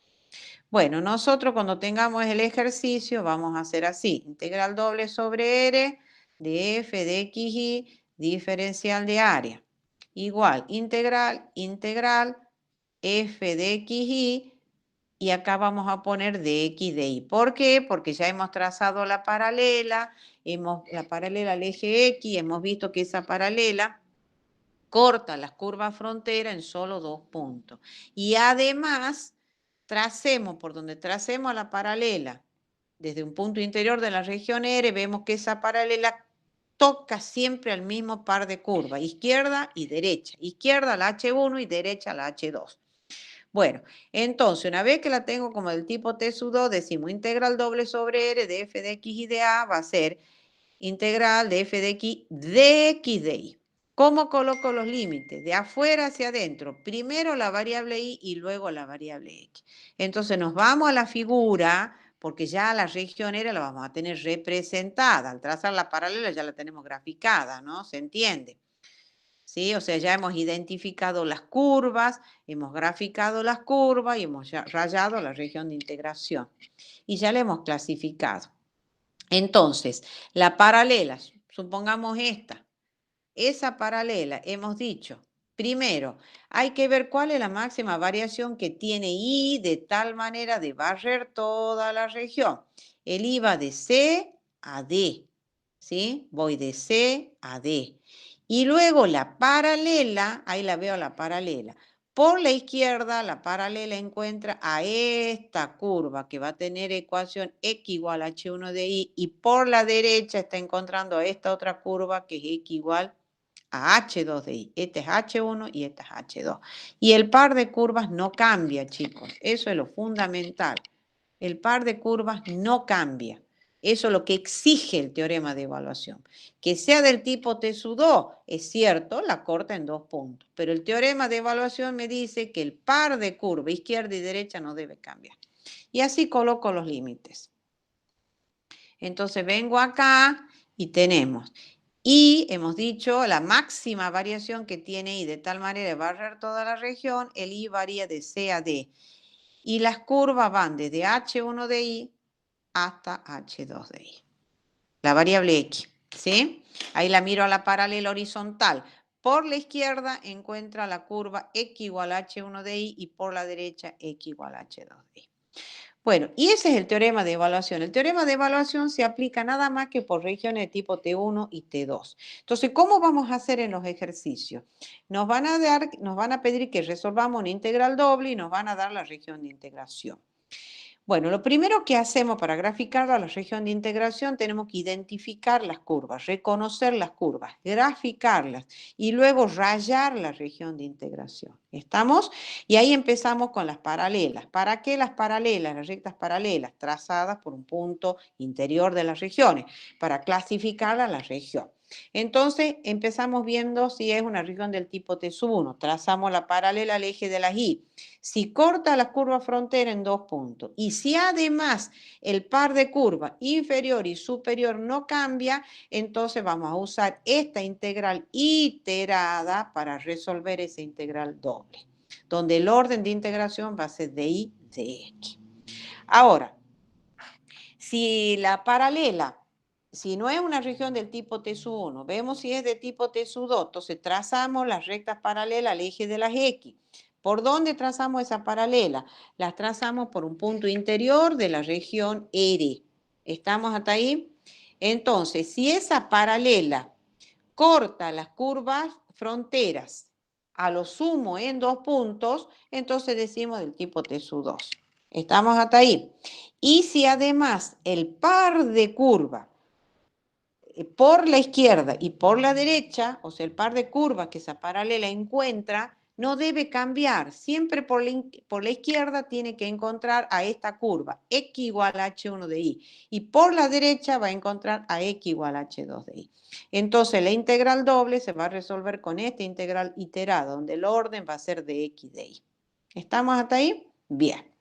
Bueno, nosotros cuando tengamos el ejercicio vamos a hacer así. Integral doble sobre r de f de xy diferencial de área. Igual, integral f de xy y acá vamos a poner de x de y. ¿Por qué? Porque ya hemos trazado la paralela al eje x, hemos visto que esa paralela corta las curvas frontera en solo 2 puntos. Y además, tracemos por donde tracemos a la paralela, desde un punto interior de la región R, vemos que esa paralela toca siempre al mismo par de curvas, izquierda y derecha. Izquierda la H1 y derecha la H2. Bueno, entonces, una vez que la tengo como del tipo T sub 2, decimos integral doble sobre R de f de x y de a va a ser integral de f de x de y. ¿Cómo coloco los límites? De afuera hacia adentro. Primero la variable y y luego la variable x. Entonces nos vamos a la figura, porque ya la región R la vamos a tener representada. Al trazar la paralela ya la tenemos graficada, ¿no? ¿Se entiende? ¿Sí? O sea, ya hemos identificado las curvas, hemos graficado las curvas y hemos rayado la región de integración. Y ya la hemos clasificado. Entonces, la paralela, supongamos esa paralela, hemos dicho, primero, hay que ver cuál es la máxima variación que tiene I de tal manera de barrer toda la región. El I va de C a D, ¿sí? Voy de C a D. Y luego la paralela, ahí la veo la paralela. Por la izquierda, la paralela encuentra a esta curva que va a tener ecuación x igual a h1 de y, y por la derecha está encontrando a esta otra curva que es x igual a h2 de y. Este es h1 y este es h2. Y el par de curvas no cambia, chicos. Eso es lo fundamental. El par de curvas no cambia. Eso es lo que exige el teorema de evaluación. Que sea del tipo T sub 2, es cierto, la corta en 2 puntos. Pero el teorema de evaluación me dice que el par de curvas, izquierda y derecha, no debe cambiar. Y así coloco los límites. Entonces vengo acá y tenemos. Y hemos dicho la máxima variación que tiene I de tal manera de barrer toda la región, el I varía de C a D. Y las curvas van desde H1 de I hasta H2 de I. La variable X, ¿sí? Ahí la miro a la paralela horizontal. Por la izquierda encuentra la curva X igual a H1 de I y por la derecha X igual a H2 de I. Bueno, y ese es el teorema de evaluación. El teorema de evaluación se aplica nada más que por regiones de tipo T1 y T2. Entonces, ¿cómo vamos a hacer en los ejercicios? Nos van a pedir que resolvamos una integral doble y nos van a dar la región de integración. Bueno, lo primero que hacemos para graficar la región de integración, tenemos que identificar las curvas, reconocer las curvas, graficarlas y luego rayar la región de integración. ¿Estamos? Y ahí empezamos con las paralelas. ¿Para qué las paralelas, las rectas paralelas? Trazadas por un punto interior de las regiones, para clasificar a la región. Entonces empezamos viendo si es una región del tipo T sub 1. Trazamos la paralela al eje de las Y. Si corta la curva frontera en 2 puntos y si además el par de curvas inferior y superior no cambia, entonces vamos a usar esta integral iterada para resolver esa integral doble, donde el orden de integración va a ser de y de x. Ahora, si la paralela si no es una región del tipo T1, vemos si es de tipo T2, entonces trazamos las rectas paralelas al eje de las X. ¿Por dónde trazamos esa paralela? Las trazamos por un punto interior de la región R. ¿Estamos hasta ahí? Entonces, si esa paralela corta las curvas fronteras a lo sumo en 2 puntos, entonces decimos del tipo T2. ¿Estamos hasta ahí? Y si además el par de curvas por la izquierda y por la derecha, o sea, el par de curvas que esa paralela encuentra, no debe cambiar. Siempre por la izquierda tiene que encontrar a esta curva, x igual a h1 de y. Y por la derecha va a encontrar a x igual a h2 de y. Entonces, la integral doble se va a resolver con esta integral iterada, donde el orden va a ser de x de y. ¿Estamos hasta ahí? Bien.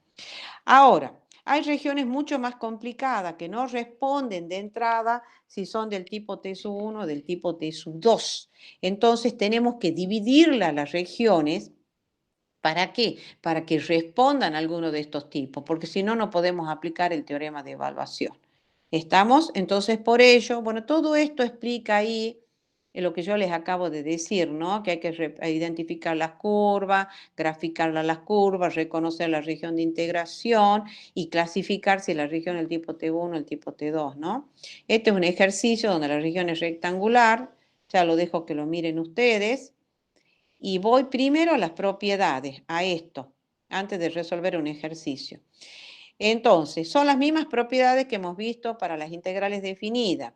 Ahora, hay regiones mucho más complicadas que no responden de entrada si son del tipo T1 o del tipo T2. Entonces tenemos que dividirlas las regiones. ¿Para qué? Para que respondan a alguno de estos tipos, porque si no, no podemos aplicar el teorema de evaluación. ¿Estamos? Entonces, por ello, bueno, todo esto explica ahí lo que yo les acabo de decir, ¿no? Que hay que identificar las curvas, graficar las curvas, reconocer la región de integración y clasificar si la región es el tipo T1 o el tipo T2, ¿no? Este es un ejercicio donde la región es rectangular, ya lo dejo que lo miren ustedes. Y voy primero a las propiedades, a esto, antes de resolver un ejercicio. Entonces, son las mismas propiedades que hemos visto para las integrales definidas.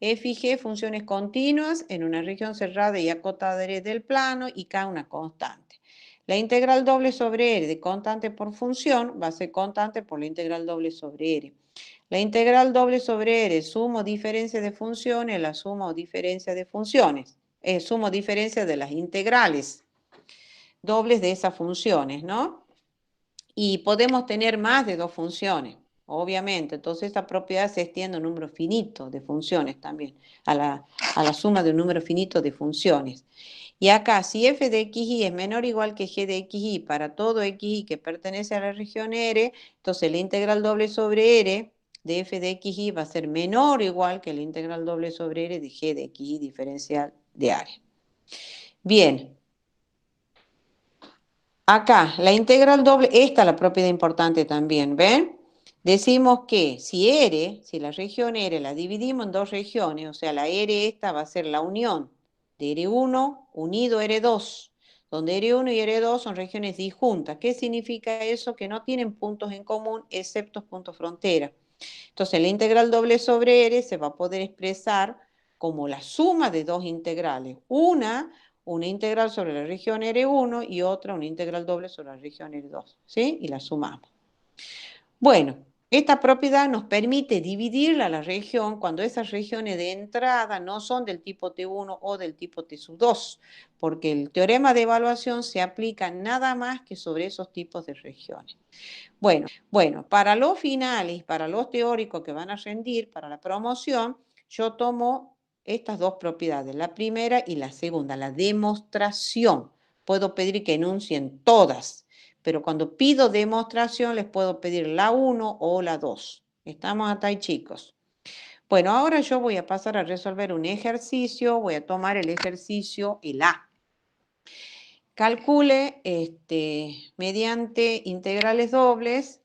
F y G, funciones continuas en una región cerrada y acotada del plano y K una constante. La integral doble sobre R de constante por función va a ser constante por la integral doble sobre R. La integral doble sobre R, suma o diferencia de funciones, la suma o diferencia de funciones. Suma o diferencia de las integrales dobles de esas funciones, ¿no? Y podemos tener más de 2 funciones, obviamente. Entonces esta propiedad se extiende a un número finito de funciones también, a la suma de un número finito de funciones. Y acá, si f de xy es menor o igual que g de xy para todo xy que pertenece a la región R, entonces la integral doble sobre R de f de xy va a ser menor o igual que la integral doble sobre R de g de xy diferencial de área. Bien. Acá, la integral doble, esta es la propiedad importante también, ¿ven? Decimos que si R, si la región R la dividimos en 2 regiones, o sea, la R esta va a ser la unión de R1 unido a R2, donde R1 y R2 son regiones disjuntas. ¿Qué significa eso? Que no tienen puntos en común excepto puntos frontera. Entonces, la integral doble sobre R se va a poder expresar como la suma de 2 integrales. Una integral sobre la región R1 y otra una integral doble sobre la región R2, ¿sí? Y la sumamos. Bueno, esta propiedad nos permite dividir la región cuando esas regiones de entrada no son del tipo T1 o del tipo T2, porque el teorema de evaluación se aplica nada más que sobre esos tipos de regiones. Bueno, para los finales, para los teóricos que van a rendir, para la promoción, yo tomo estas 2 propiedades, la primera y la segunda, la demostración. Puedo pedir que enuncien todas, pero cuando pido demostración les puedo pedir la 1 o la 2. ¿Estamos hasta ahí, chicos? Bueno, ahora yo voy a pasar a resolver un ejercicio, voy a tomar el ejercicio, el A. Calcule mediante integrales dobles.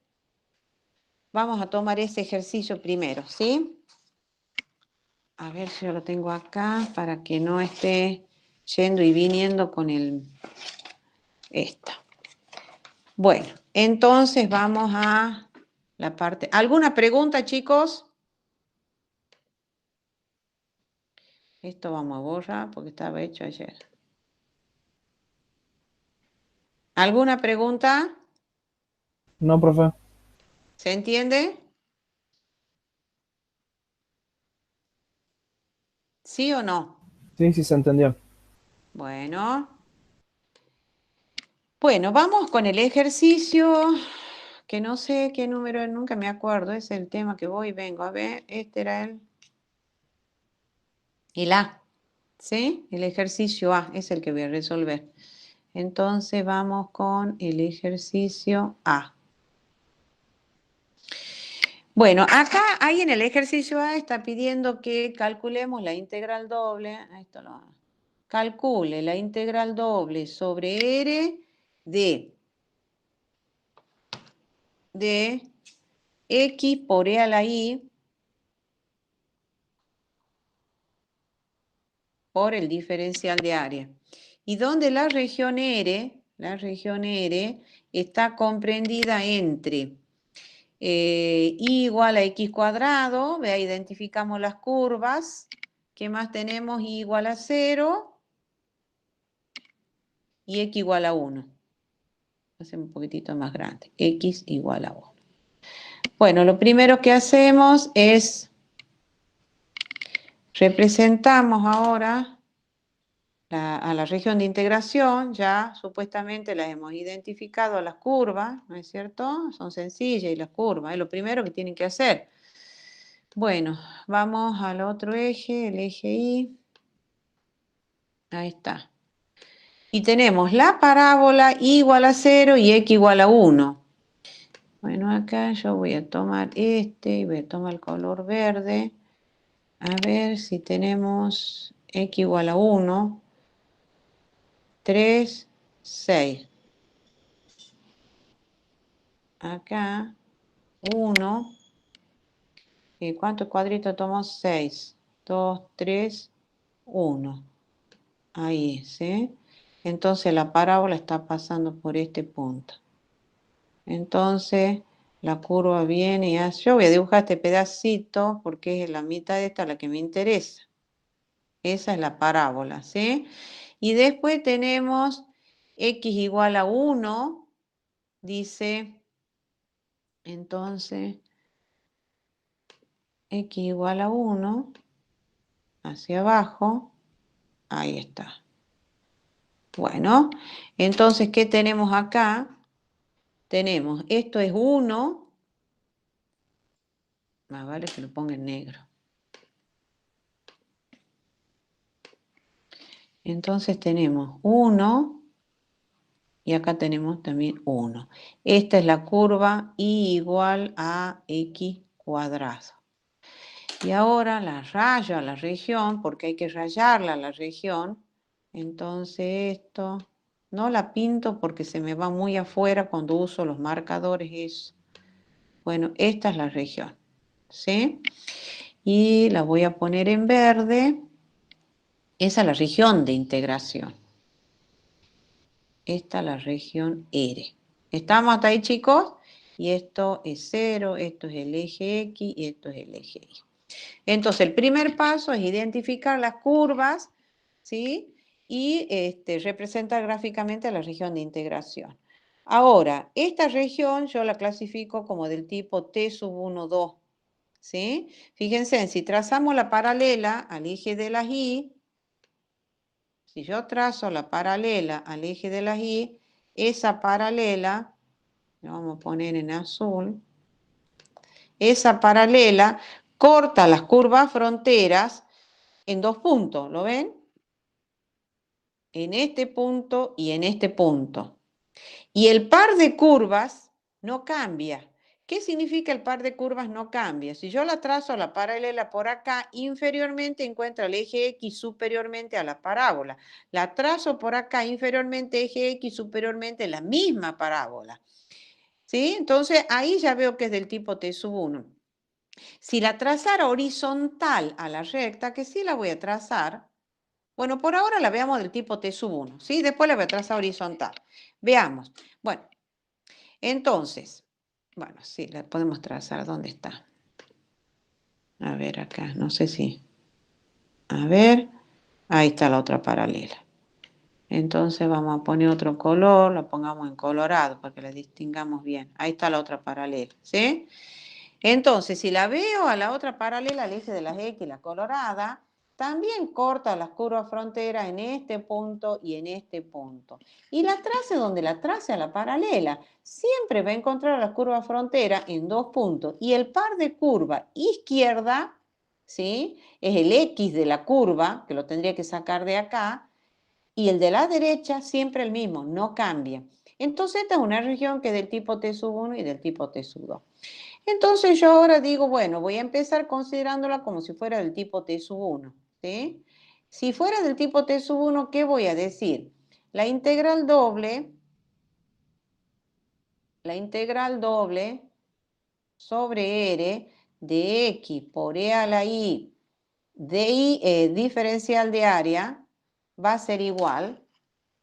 Vamos a tomar ese ejercicio primero, ¿sí? A ver si yo lo tengo acá para que no esté yendo y viniendo con esta. Bueno, entonces vamos a la parte... ¿Alguna pregunta, chicos? Esto vamos a borrar porque estaba hecho ayer. ¿Alguna pregunta? No, profe. ¿Se entiende? ¿Sí o no? Sí, sí se entendió. Bueno. Bueno, vamos con el ejercicio, que no sé qué número, nunca me acuerdo, es el tema que voy y vengo. A ver, este era el A, ¿sí? El ejercicio A es el que voy a resolver. Entonces vamos con el ejercicio A. Bueno, acá, ahí en el ejercicio A está pidiendo que calculemos la integral doble. Esto lo calcule la integral doble sobre R de X por E a la I por el diferencial de área. Y donde la región R está comprendida entre I igual a X cuadrado, vea, identificamos las curvas. ¿Qué más tenemos? I igual a 0 y X igual a 1. Hacemos un poquitito más grande. X igual a 1. Bueno, lo primero que hacemos es representamos ahora a la región de integración. Ya supuestamente las hemos identificado a las curvas, ¿no es cierto? Son sencillas y las curvas, es lo primero que tienen que hacer. Bueno, vamos al otro eje, el eje Y. Ahí está. Y tenemos la parábola I igual a 0 y X igual a 1. Bueno, acá yo voy a tomar este y voy a tomar el color verde. A ver si tenemos X igual a 1. 3, 6. Acá, 1. ¿Cuántos cuadritos tomo? 6. 2, 3, 1. Ahí, ¿sí? Entonces la parábola está pasando por este punto. Entonces la curva viene y hace... Yo voy a dibujar este pedacito porque es la mitad de esta la que me interesa. Esa es la parábola, ¿sí? Y después tenemos X igual a 1, dice, entonces, X igual a 1, hacia abajo, ahí está. Bueno, entonces, ¿qué tenemos acá? Tenemos, esto es 1, más vale que lo ponga en negro. Entonces tenemos 1 y acá tenemos también 1. Esta es la curva I igual a X cuadrado. Y ahora la rayo a la región, porque hay que rayarla a la región. Entonces esto no la pinto porque se me va muy afuera cuando uso los marcadores. Bueno, esta es la región, ¿sí? Y la voy a poner en verde. Esa es la región de integración. Esta es la región R. ¿Estamos hasta ahí, chicos? Y esto es 0, esto es el eje X y esto es el eje Y. Entonces, el primer paso es identificar las curvas, ¿sí? Y representar gráficamente la región de integración. Ahora, esta región yo la clasifico como del tipo T sub 1, 2, ¿sí? Fíjense, si trazamos la paralela al eje de las Y, si yo trazo la paralela al eje de las Y, esa paralela, la vamos a poner en azul, esa paralela corta las curvas fronteras en 2 puntos, ¿lo ven? En este punto y en este punto. Y el par de curvas no cambia. ¿Qué significa el par de curvas no cambia? Si yo la trazo a la paralela por acá, inferiormente encuentro el eje X superiormente a la parábola. La trazo por acá, inferiormente eje X, superiormente la misma parábola. ¿Sí? Entonces ahí ya veo que es del tipo T sub 1. Si la trazara horizontal a la recta, que sí la voy a trazar, bueno, por ahora la veamos del tipo T sub 1, ¿sí? Después la voy a trazar horizontal. Veamos. Bueno, entonces, bueno, sí, la podemos trazar. ¿Dónde está? A ver acá, no sé si. A ver, ahí está la otra paralela. Entonces vamos a poner otro color, la pongamos en colorado para que la distingamos bien. Ahí está la otra paralela, ¿sí? Entonces, si la veo a la otra paralela, al eje de las X, la colorada, también corta las curvas fronteras en este punto y en este punto. Y la trace donde la trace a la paralela. Siempre va a encontrar las curvas fronteras en 2 puntos. Y el par de curva izquierda, ¿sí? Es el X de la curva, que lo tendría que sacar de acá. Y el de la derecha siempre el mismo, no cambia. Entonces esta es una región que es del tipo T sub 1 y del tipo T sub 2. Entonces yo ahora digo, bueno, voy a empezar considerándola como si fuera del tipo T sub 1, ¿sí? Si fuera del tipo T sub 1, ¿qué voy a decir? La integral doble sobre R de X por E a la I de I diferencial de área va a ser igual.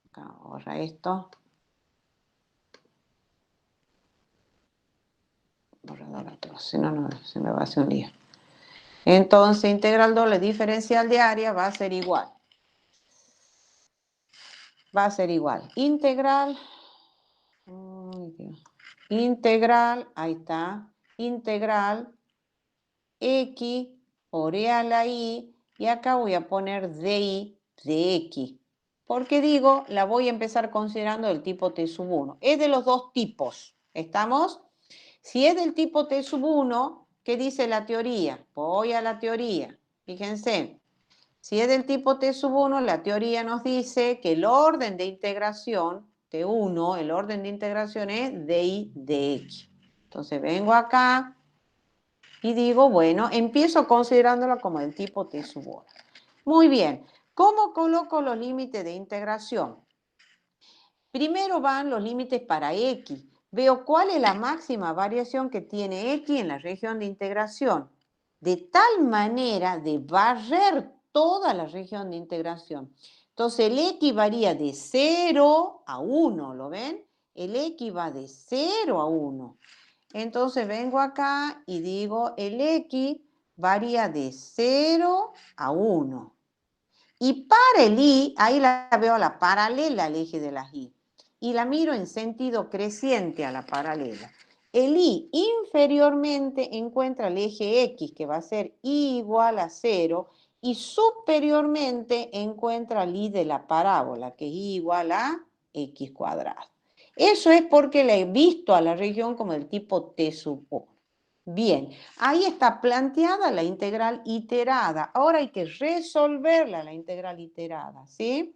Acá ahorra esto. Borrador otro, si no, no, se me va a hacer un lío. Entonces, integral doble diferencial de área va a ser igual. Va a ser igual. Integral. Oh, Dios. Integral, ahí está. Integral X por E a la I. Y acá voy a poner DI de X. Porque digo, la voy a empezar considerando del tipo T sub 1. Es de los dos tipos. ¿Estamos? Si es del tipo T sub 1, ¿qué dice la teoría? Voy a la teoría. Fíjense. Si es del tipo T sub 1, la teoría nos dice que el orden de integración, T1, el orden de integración es DI de X. Entonces vengo acá y digo, bueno, empiezo considerándola como del tipo T sub 1. Muy bien. ¿Cómo coloco los límites de integración? Primero van los límites para X. Veo cuál es la máxima variación que tiene X en la región de integración. De tal manera de barrer toda la región de integración. Entonces el X varía de 0 a 1, ¿lo ven? El X va de 0 a 1. Entonces vengo acá y digo el X varía de 0 a 1. Y para el I, ahí la veo a la paralela al eje de las I. Y la miro en sentido creciente a la paralela. El I inferiormente encuentra el eje X, que va a ser I igual a 0, y superiormente encuentra el I de la parábola, que es I igual a X cuadrado. Eso es porque le he visto a la región como el tipo T sub 1. Bien, ahí está planteada la integral iterada. Ahora hay que resolverla, la integral iterada, ¿sí?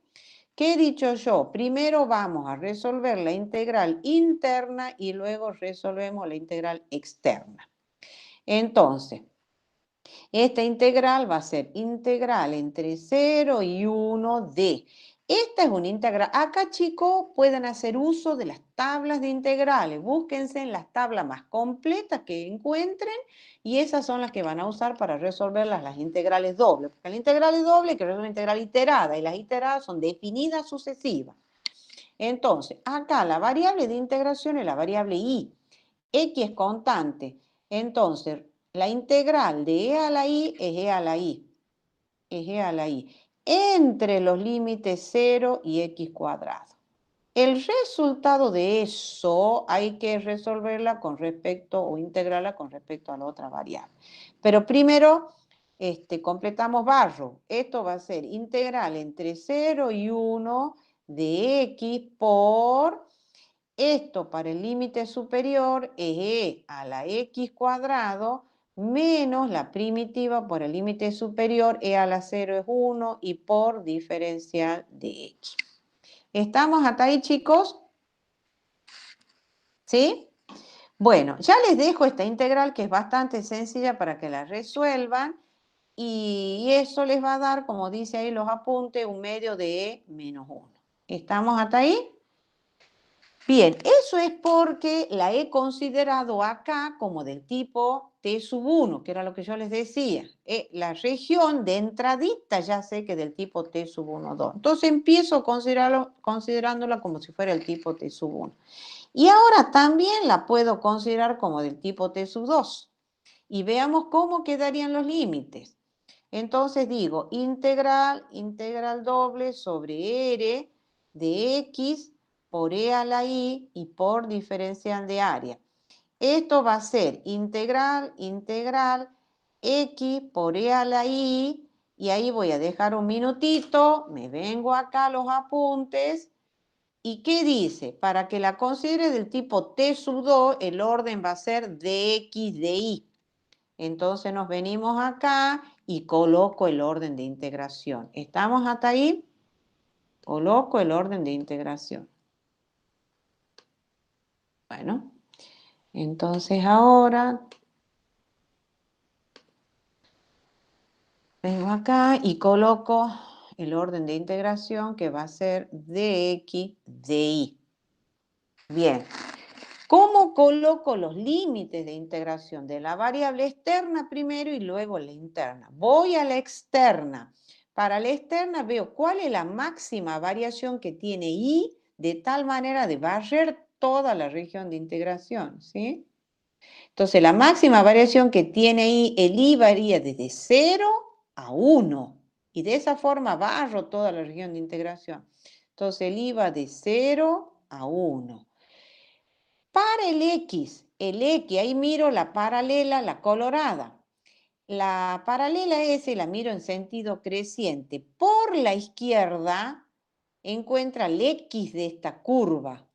¿Qué he dicho yo? Primero vamos a resolver la integral interna y luego resolvemos la integral externa. Entonces, esta integral va a ser integral entre 0 y 1 de. Esta es una integral. Acá, chicos, pueden hacer uso de las tablas de integrales. Búsquense en las tablas más completas que encuentren y esas son las que van a usar para resolver las integrales dobles. Porque la integral es doble, que es una integral iterada y las iteradas son definidas sucesivas. Entonces, acá la variable de integración es la variable y. X es constante. Entonces, la integral de e a la i es e a la i. Es e a la i. Entre los límites 0 y x cuadrado. El resultado de eso hay que resolverla con respecto o integrarla con respecto a la otra variable. Pero primero completamos barro. Esto va a ser integral entre 0 y 1 de x por esto para el límite superior es e a la x cuadrado menos la primitiva por el límite superior, e a la 0 es 1 y por diferencial de x. ¿Estamos hasta ahí, chicos? ¿Sí? Bueno, ya les dejo esta integral que es bastante sencilla para que la resuelvan y eso les va a dar, como dice ahí los apuntes, un medio de e menos 1. ¿Estamos hasta ahí? Bien, eso es porque la he considerado acá como del tipo T sub 1, que era lo que yo les decía. La región de entradita ya sé que es del tipo T sub 1, 2. Entonces empiezo considerándola como si fuera el tipo T sub 1. Y ahora también la puedo considerar como del tipo T sub 2. Y veamos cómo quedarían los límites. Entonces digo, integral doble sobre R de X por E a la I y por diferencial de área. Esto va a ser integral X por E a la I y ahí voy a dejar un minutito, me vengo acá a los apuntes. ¿Y qué dice? Para que la considere del tipo T sub 2, el orden va a ser dx de I. Entonces nos venimos acá y coloco el orden de integración. ¿Estamos hasta ahí? Coloco el orden de integración. Bueno, Entonces ahora vengo acá y coloco el orden de integración que va a ser dx dy. Bien. ¿Cómo coloco los límites de integración de la variable externa primero y luego la interna? Voy a la externa. Para la externa veo cuál es la máxima variación que tiene y de tal manera de barrer toda la región de integración, ¿sí? Entonces, la máxima variación que tiene i, el i varía desde 0 a 1. Y de esa forma barro toda la región de integración. Entonces, el i va de 0 a 1. Para el X, ahí miro la paralela, la colorada. La paralela S la miro en sentido creciente. Por la izquierda encuentra el X de esta curva,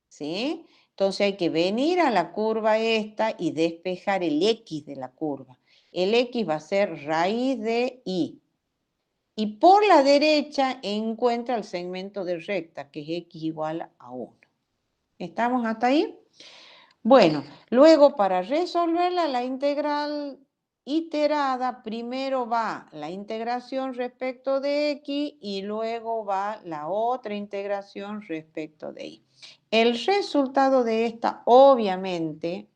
¿sí? Entonces hay que venir a la curva esta y despejar el X de la curva. El X va a ser raíz de Y. Y por la derecha encuentra el segmento de recta, que es X igual a 1. ¿Estamos hasta ahí? Bueno, luego para resolverla la integral iterada, primero va la integración respecto de x y luego va la otra integración respecto de y. El resultado de esta, obviamente,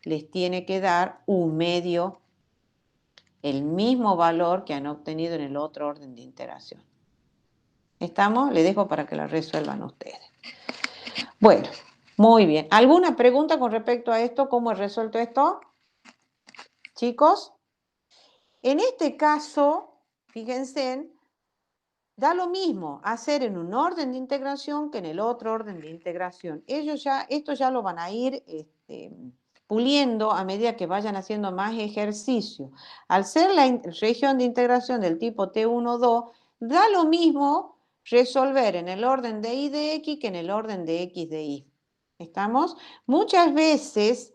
les tiene que dar un medio, el mismo valor que han obtenido en el otro orden de integración. ¿Estamos? Les dejo para que la resuelvan ustedes. Bueno, muy bien. ¿Alguna pregunta con respecto a esto? ¿Cómo he resuelto esto? Chicos, en este caso, fíjense, da lo mismo hacer en un orden de integración que en el otro orden de integración. Esto ya lo van a ir puliendo a medida que vayan haciendo más ejercicio. Al ser la región de integración del tipo T1,2, da lo mismo resolver en el orden de y de x que en el orden de x de y. ¿Estamos? Muchas veces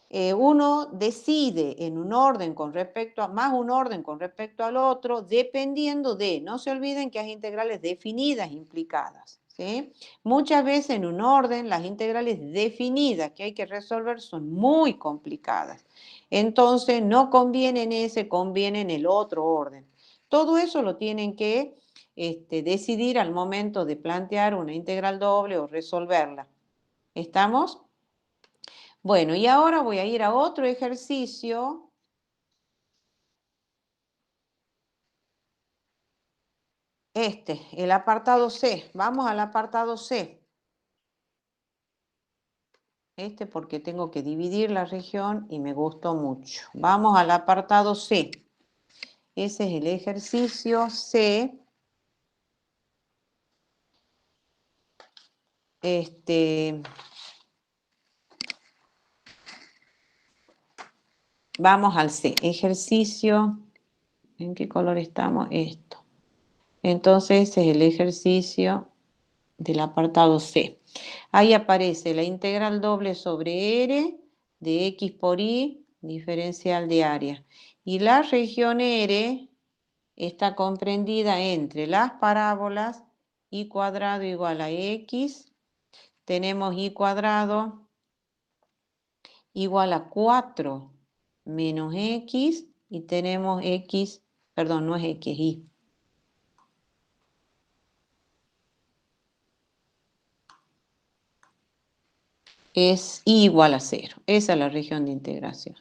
uno decide en un orden con respecto a, más un orden con respecto al otro, dependiendo de, no se olviden que hay integrales definidas implicadas, ¿sí? Muchas veces en un orden las integrales definidas que hay que resolver son muy complicadas. Entonces no conviene en ese, conviene en el otro orden. Todo eso lo tienen que decidir al momento de plantear una integral doble o resolverla. ¿Estamos? Bueno, y ahora voy a ir a otro ejercicio. El apartado C. Vamos al apartado C. Porque tengo que dividir la región y me gustó mucho. Vamos al apartado C. Ese es el ejercicio C. Vamos al C. Ejercicio. ¿En qué color estamos? Esto. Entonces, ese es el ejercicio del apartado C. Ahí aparece la integral doble sobre R de X por Y, diferencial de área. Y la región R está comprendida entre las parábolas Y cuadrado igual a X. Tenemos Y cuadrado igual a 4 menos X. Y tenemos X, perdón, no es X, es Y. Es igual a 0. Esa es la región de integración.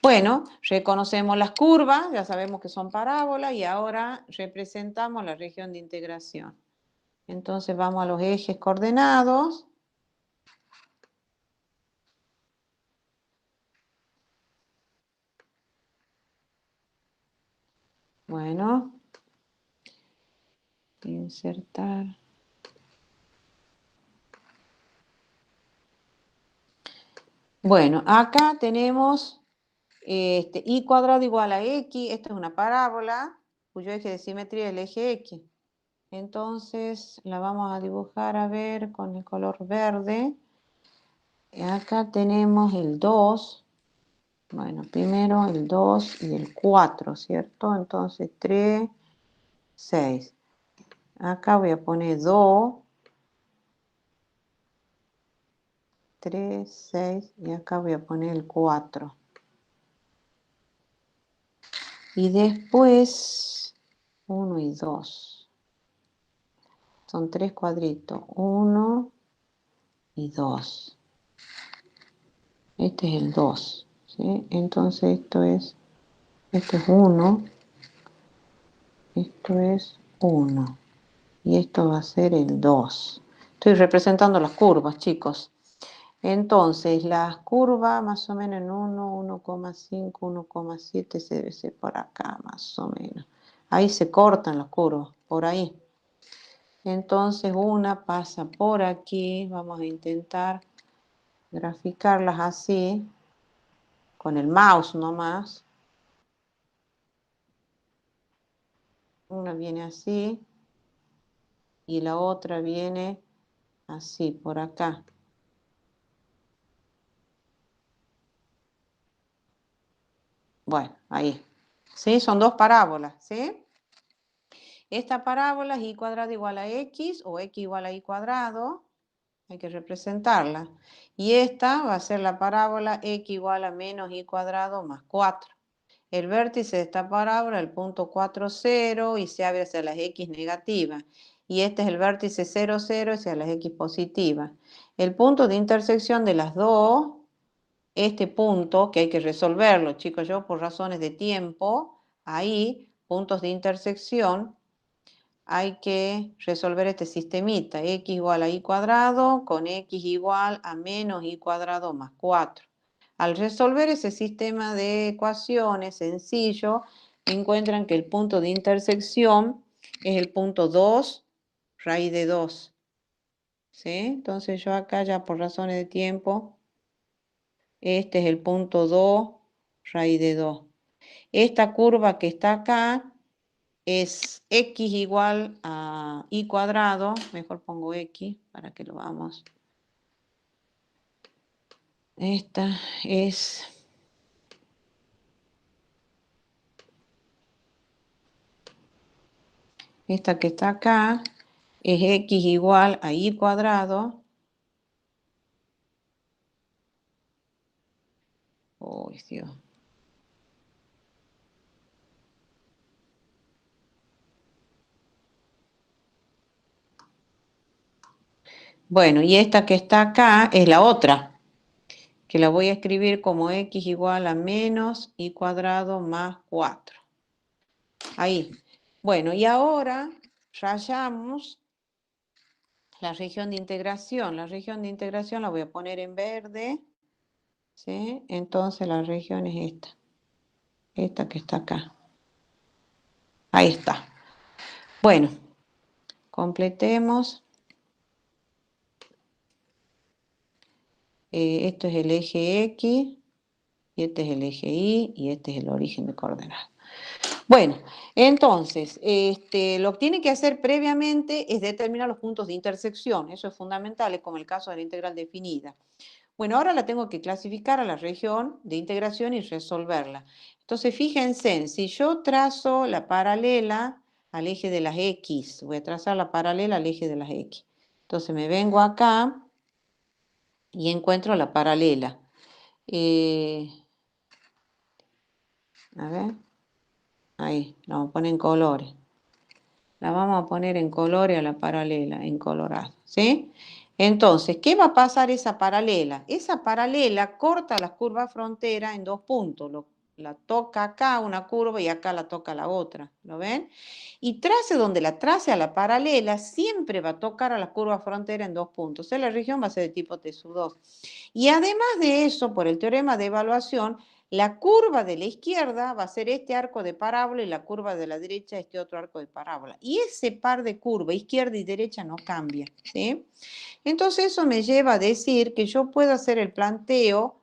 Bueno, reconocemos las curvas, ya sabemos que son parábolas y ahora representamos la región de integración. Entonces vamos a los ejes coordenados. Bueno, insertar. Bueno, acá tenemos y cuadrado igual a x. Esta es una parábola cuyo eje de simetría es el eje x. Entonces la vamos a dibujar, a ver, con el color verde. Acá tenemos el 2. Bueno, primero el 2 y el 4, ¿cierto? Entonces 3, 6. Acá voy a poner 2. 3, 6 y acá voy a poner el 4. Y después 1 y 2. Son 3 cuadritos. 1 y 2. Este es el 2. ¿Sí? Entonces esto es 1. Esto es 1. Y esto va a ser el 2. Estoy representando las curvas, chicos. Entonces, las curvas más o menos en 1, 1,5, 1,7 se debe ser por acá, más o menos. Ahí se cortan las curvas, por ahí. Entonces, una pasa por aquí. Vamos a intentar graficarlas así, con el mouse nomás. Una viene así y la otra viene así, por acá. Bueno, ahí. ¿Sí? Son dos parábolas, ¿sí? Esta parábola es y cuadrado igual a x o x igual a y cuadrado. Hay que representarla. Y esta va a ser la parábola x igual a menos y cuadrado más 4. El vértice de esta parábola es el punto 4, 0 y se abre hacia las x negativas. Y este es el vértice 0, 0 hacia las x positivas. El punto de intersección de las dos, este punto que hay que resolverlo, chicos, yo por razones de tiempo, ahí, puntos de intersección, hay que resolver este sistemita, x igual a y cuadrado con x igual a menos y cuadrado más 4. Al resolver ese sistema de ecuaciones sencillo, encuentran que el punto de intersección es el punto 2, raíz de 2. ¿Sí? Entonces yo acá ya por razones de tiempo, este es el punto 2, raíz de 2. Esta curva que está acá es x igual a y cuadrado, mejor pongo x para que lo vamos. Esta es esta que está acá, es x igual a y cuadrado. Oh, Dios. Bueno, y esta que está acá es la otra, que la voy a escribir como x igual a menos y cuadrado más 4. Ahí. Bueno, y ahora rayamos la región de integración. La región de integración la voy a poner en verde. ¿Sí? Entonces la región es esta que está acá. Ahí está. Bueno, completemos. Esto es el eje X, y este es el eje Y, y este es el origen de coordenadas. Bueno, entonces, lo que tiene que hacer previamente es determinar los puntos de intersección. Eso es fundamental, es como el caso de la integral definida. Bueno, ahora la tengo que clasificar a la región de integración y resolverla. Entonces, fíjense, si yo trazo la paralela al eje de las X, voy a trazar la paralela al eje de las X. Entonces, me vengo acá y encuentro la paralela. A ver, ahí, la vamos a poner en colores. La vamos a poner en colores a la paralela, en colorado, ¿sí? Entonces, ¿qué va a pasar esa paralela? Esa paralela corta las curvas frontera en dos puntos. La toca acá una curva y acá la toca la otra, ¿lo ven? Y trace donde la trace a la paralela, siempre va a tocar a la curva frontera en dos puntos. O sea, la región va a ser de tipo T sub 2. Y además de eso, por el teorema de evaluación, la curva de la izquierda va a ser este arco de parábola y la curva de la derecha este otro arco de parábola. Y ese par de curva, izquierda y derecha, no cambia, ¿sí? Entonces eso me lleva a decir que yo puedo hacer el planteo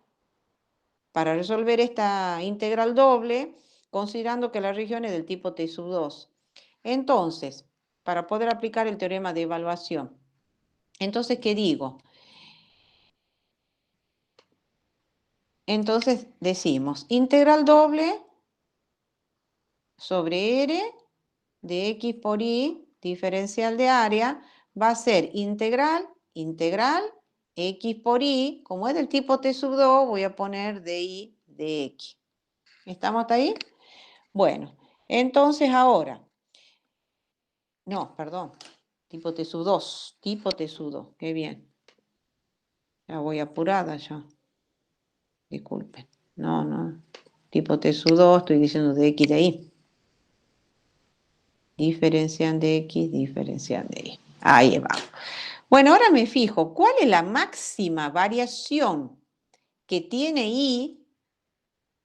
para resolver esta integral doble, considerando que la región es del tipo T sub 2. Entonces, para poder aplicar el teorema de evaluación. Entonces, ¿qué digo? Entonces decimos, integral doble sobre R de X por Y, diferencial de área, va a ser integral, integral X por Y, como es del tipo T sub 2, voy a poner DY de X. ¿Estamos hasta ahí? Bueno, entonces ahora, no, perdón, tipo T sub 2, tipo T sub 2, qué bien. Ya voy apurada ya. Disculpen. No. Tipo T sub 2, estoy diciendo de X de Y. Diferencian de X, diferencian de Y. Ahí va. Bueno, ahora me fijo, ¿cuál es la máxima variación que tiene Y?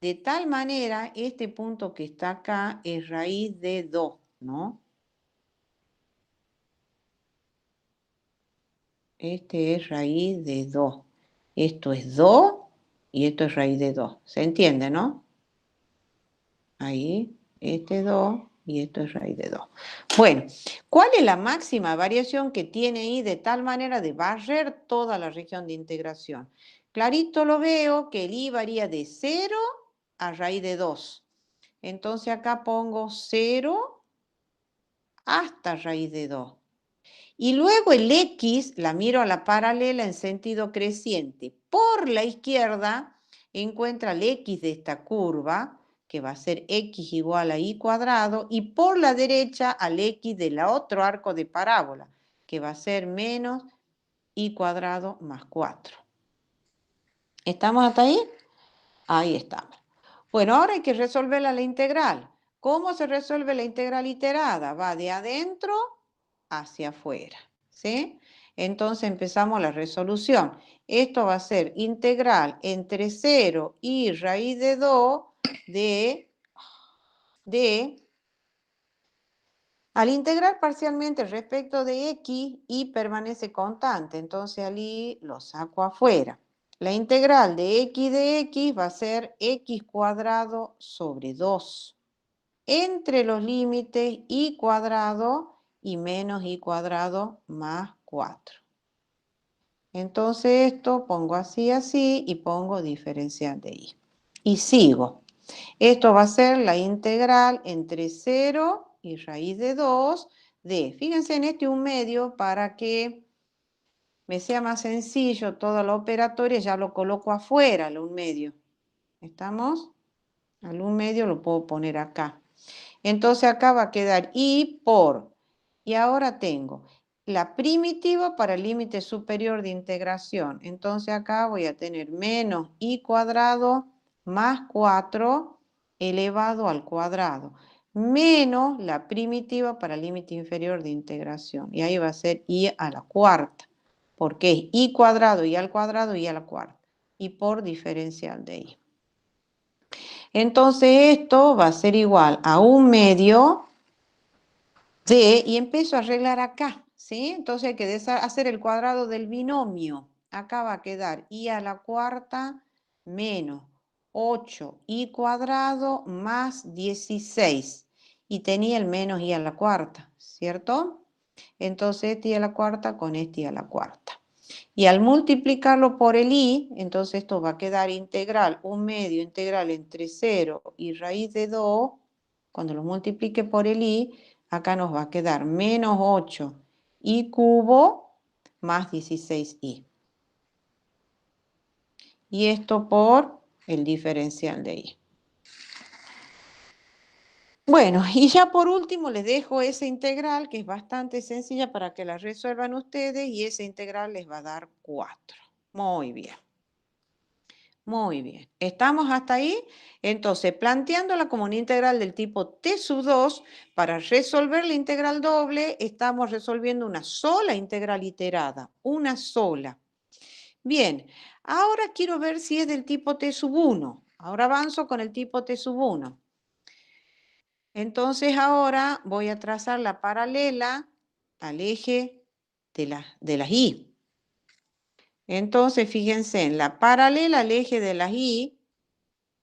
De tal manera, este punto que está acá es raíz de 2, ¿no? Este es raíz de 2. Esto es 2 y esto es raíz de 2. ¿Se entiende, no? Ahí, este 2 y esto es raíz de 2. Bueno, ¿cuál es la máxima variación que tiene Y de tal manera de barrer toda la región de integración? Clarito lo veo que el Y varía de 0 a raíz de 2. Entonces acá pongo 0 hasta raíz de 2. Y luego el X la miro a la paralela en sentido creciente. Por la izquierda encuentra el X de esta curva, que va a ser X igual a Y cuadrado, y por la derecha al X del otro arco de parábola, que va a ser menos Y cuadrado más 4. ¿Estamos hasta ahí? Ahí estamos. Bueno, ahora hay que resolver la integral. ¿Cómo se resuelve la integral iterada? Va de adentro hacia afuera, ¿sí? Entonces empezamos la resolución. Esto va a ser integral entre 0 y raíz de 2 de al integrar parcialmente respecto de X, Y permanece constante. Entonces al Y lo saco afuera. La integral de X va a ser X cuadrado sobre 2. Entre los límites Y cuadrado y menos Y cuadrado más 4. Entonces esto pongo así y pongo diferencial de Y. Y sigo. Esto va a ser la integral entre 0 y raíz de 2 de, fíjense en este 1/2 para que me sea más sencillo toda la operatoria, ya lo coloco afuera, el 1/2. ¿Estamos? Al 1/2 lo puedo poner acá. Entonces acá va a quedar Y por, y ahora tengo la primitiva para el límite superior de integración. Entonces acá voy a tener menos Y cuadrado más 4 elevado al cuadrado, menos la primitiva para el límite inferior de integración. Y ahí va a ser Y a la cuarta, porque es Y cuadrado, Y al cuadrado, Y a la cuarta. Y por diferencial de Y. Entonces esto va a ser igual a 1/2 de, y empiezo a arreglar acá, ¿sí? Entonces hay que hacer el cuadrado del binomio. Acá va a quedar Y a la cuarta menos 8Y cuadrado más 16. Y tenía el menos Y a la cuarta, ¿cierto? Entonces este Y a la cuarta con este Y a la cuarta. Y al multiplicarlo por el Y, entonces esto va a quedar integral, 1/2 integral entre 0 y raíz de 2. Cuando lo multiplique por el Y, acá nos va a quedar menos 8Y cubo más 16Y. Y esto por el diferencial de Y. Bueno, y ya por último les dejo esa integral que es bastante sencilla para que la resuelvan ustedes y esa integral les va a dar 4. Muy bien. Muy bien. ¿Estamos hasta ahí? Entonces, planteándola como una integral del tipo T sub 2, para resolver la integral doble, estamos resolviendo una sola integral iterada, una sola. Bien, ahora quiero ver si es del tipo T sub 1. Ahora avanzo con el tipo T sub 1. Entonces ahora voy a trazar la paralela al eje de las Y. Entonces, fíjense, en la paralela al eje de las Y,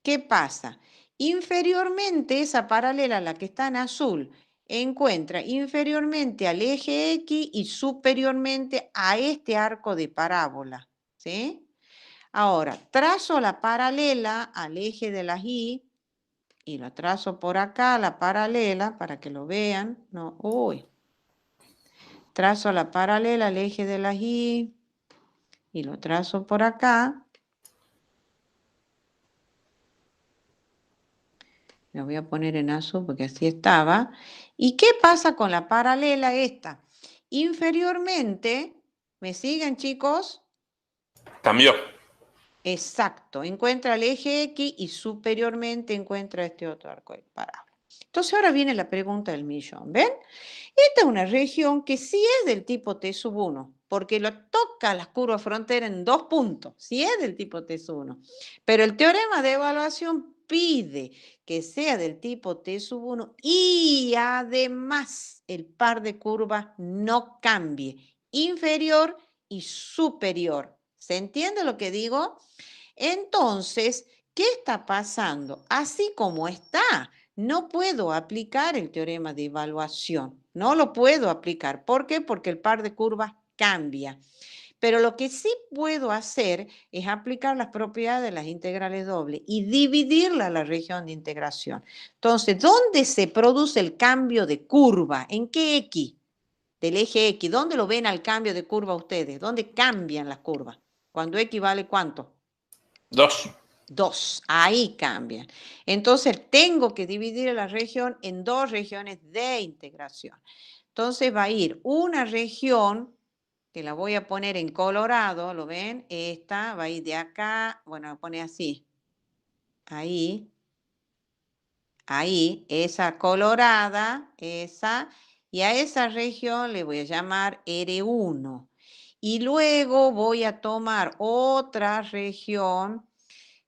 ¿qué pasa? Inferiormente, esa paralela, la que está en azul, encuentra inferiormente al eje X y superiormente a este arco de parábola, ¿sí? Ahora, trazo la paralela al eje de las Y y lo trazo por acá, la paralela, para que lo vean. No, uy. Trazo la paralela al eje de las Y y lo trazo por acá. Lo voy a poner en azul porque así estaba. ¿Y qué pasa con la paralela esta? Inferiormente, ¿me siguen, chicos? Cambió. Exacto, encuentra el eje X y superiormente encuentra este otro arco de parábola. Entonces ahora viene la pregunta del millón, ¿ven? Esta es una región que sí es del tipo T sub 1, porque lo toca las curvas frontera en 2 puntos, sí es del tipo T sub 1. Pero el teorema de evaluación pide que sea del tipo T sub 1 y además el par de curvas no cambie, inferior y superior. ¿Se entiende lo que digo? Entonces, ¿qué está pasando? Así como está, no puedo aplicar el teorema de evaluación. No lo puedo aplicar. ¿Por qué? Porque el par de curvas cambia. Pero lo que sí puedo hacer es aplicar las propiedades de las integrales dobles y dividirla a la región de integración. Entonces, ¿dónde se produce el cambio de curva? ¿En qué X? Del eje X. ¿Dónde lo ven al cambio de curva ustedes? ¿Dónde cambian las curvas? Cuando X vale ¿cuánto? 2. 2, ahí cambian. Entonces tengo que dividir la región en 2 regiones de integración. Entonces va a ir una región, que la voy a poner en colorado, ¿lo ven? Esta va a ir de acá, bueno, lo pone así, ahí, esa colorada, esa, y a esa región le voy a llamar R1. Y luego voy a tomar otra región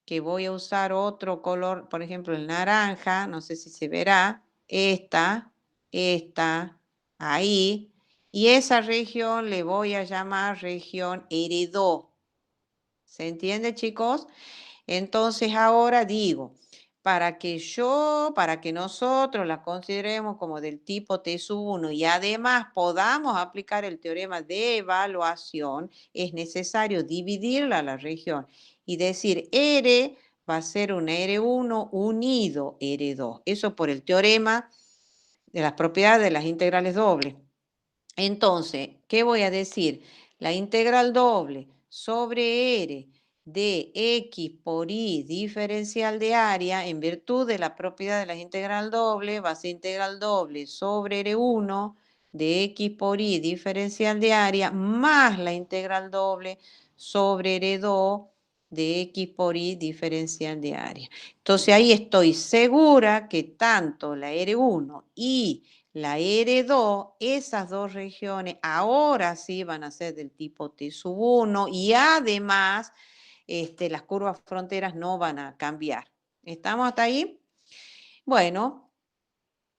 que voy a usar otro color, por ejemplo el naranja, no sé si se verá, esta, ahí, y esa región le voy a llamar región R2. ¿Se entiende, chicos? Entonces ahora digo, para que nosotros la consideremos como del tipo T sub 1 y además podamos aplicar el teorema de evaluación, es necesario dividirla a la región y decir R va a ser un R1 unido R2. Eso por el teorema de las propiedades de las integrales dobles. Entonces, ¿qué voy a decir? La integral doble sobre R de X por Y diferencial de área, en virtud de la propiedad de la integral doble, va a ser integral doble sobre R1 de X por Y diferencial de área, más la integral doble sobre R2 de X por Y diferencial de área. Entonces ahí estoy segura que tanto la R1 y la R2, esas dos regiones ahora sí van a ser del tipo T sub 1 y además las curvas fronteras no van a cambiar. ¿Estamos hasta ahí? Bueno,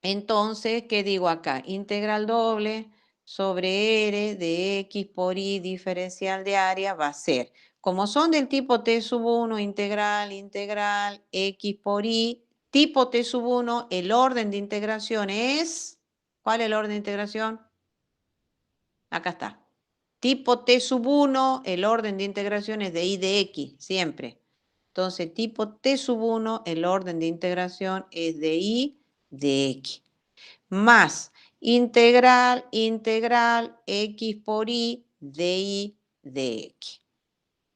entonces, ¿qué digo acá? Integral doble sobre R de X por Y diferencial de área va a ser, como son del tipo T sub 1, integral, X por Y, tipo T sub 1, el orden de integración es, ¿cuál es el orden de integración? Acá está. Tipo T sub 1, el orden de integración es de Y de X, siempre. Entonces, tipo T sub 1, el orden de integración es de Y de X. Más integral, X por Y de Y de X.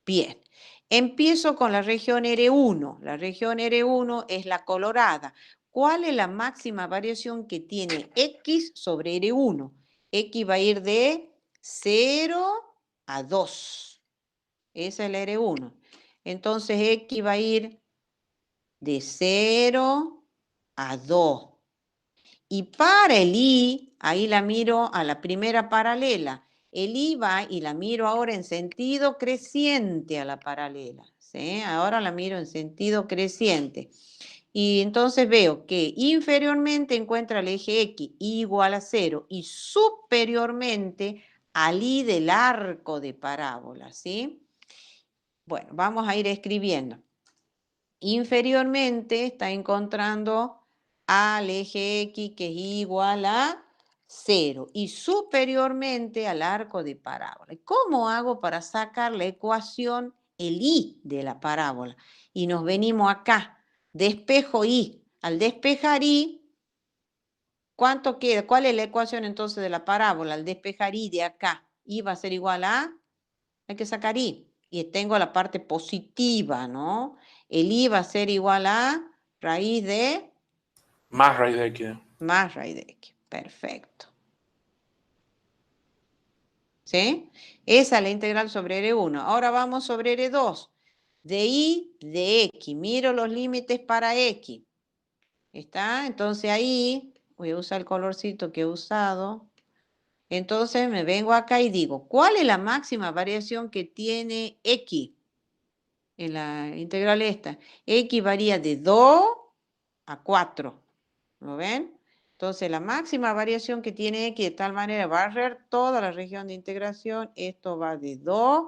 Bien, empiezo con la región R1. La región R1 es la colorada. ¿Cuál es la máxima variación que tiene X sobre R1? X va a ir de 0 a 2. Esa es la R1. Entonces X va a ir de 0 a 2. Y para el I, ahí la miro a la primera paralela. El I va y la miro ahora en sentido creciente a la paralela. ¿Sí? Ahora la miro en sentido creciente. Y entonces veo que inferiormente encuentra el eje X igual a 0 y superiormente al I del arco de parábola. ¿Sí? Bueno, vamos a ir escribiendo. Inferiormente está encontrando al eje X que es igual a 0 y superiormente al arco de parábola. ¿Cómo hago para sacar la ecuación, el I de la parábola? Y nos venimos acá, despejo I. Al despejar I, ¿cuánto queda? ¿Cuál es la ecuación entonces de la parábola? Al despejar I de acá, I va a ser igual a Hay que sacar y. Y tengo la parte positiva, ¿no? El y va a ser igual a raíz de Más raíz de x. más raíz de x. Perfecto. ¿Sí? Esa es la integral sobre R1. Ahora vamos sobre R2. De y de x. Miro los límites para x. ¿Está? Entonces ahí voy a usar el colorcito que he usado. Entonces me vengo acá y digo, ¿cuál es la máxima variación que tiene x? En la integral esta. X varía de 2 a 4. ¿Lo ven? Entonces la máxima variación que tiene X de tal manera va a barrer toda la región de integración. Esto va de 2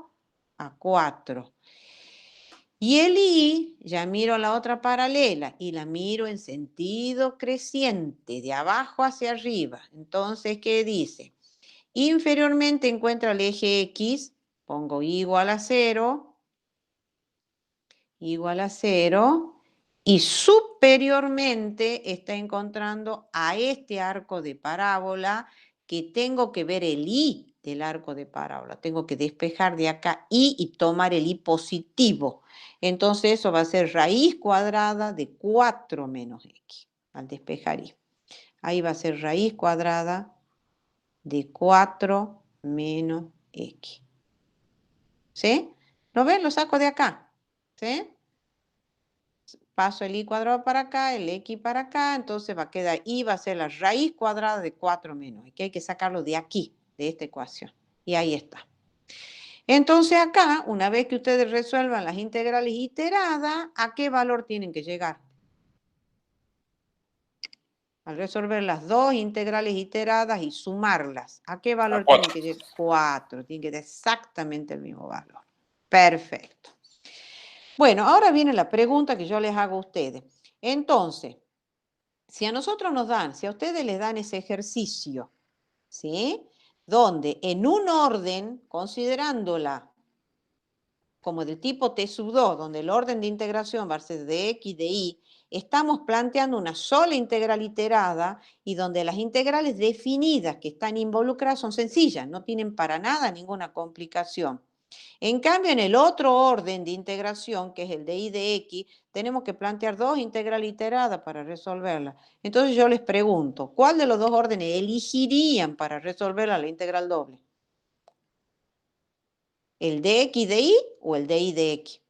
a 4. Y el Y, ya miro la otra paralela y la miro en sentido creciente, de abajo hacia arriba. Entonces, ¿qué dice? Inferiormente encuentra el eje X, pongo igual a 0, y superiormente está encontrando a este arco de parábola que tengo que ver el Y del arco de parábola. Tengo que despejar de acá y tomar el Y positivo. Entonces eso va a ser raíz cuadrada de 4 menos X, al despejar Y. Ahí va a ser raíz cuadrada de 4 menos X. ¿Sí? ¿Lo ven? Lo saco de acá. ¿Sí? Paso el y cuadrado para acá, el x para acá, entonces va a quedar y va a ser la raíz cuadrada de 4 menos. Aquí hay que sacarlo de aquí, de esta ecuación. Y ahí está. Entonces acá, una vez que ustedes resuelvan las integrales iteradas, ¿a qué valor tienen que llegar? Al resolver las dos integrales iteradas y sumarlas, ¿a qué valor tienen que llegar? 4. Tienen que dar exactamente el mismo valor. Perfecto. Bueno, ahora viene la pregunta que yo les hago a ustedes. Entonces, si a nosotros nos dan, si a ustedes les dan ese ejercicio, ¿sí? Donde en un orden, considerándola como del tipo T sub 2, donde el orden de integración va a ser de X, de Y, estamos planteando una sola integral iterada y donde las integrales definidas que están involucradas son sencillas, no tienen para nada ninguna complicación. En cambio, en el otro orden de integración, que es el de y de x, tenemos que plantear dos integrales iteradas para resolverla. Entonces yo les pregunto, ¿cuál de los dos órdenes elegirían para resolverla la integral doble? ¿El de x de y o el de y de x?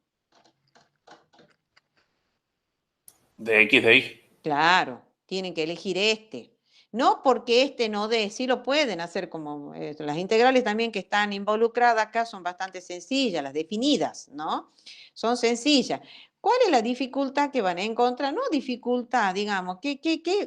De x de y. Claro, tienen que elegir este. No porque este no dé, sí lo pueden hacer como las integrales también que están involucradas acá son bastante sencillas, las definidas, ¿no? Son sencillas. ¿Cuál es la dificultad que van a encontrar? No dificultad, digamos,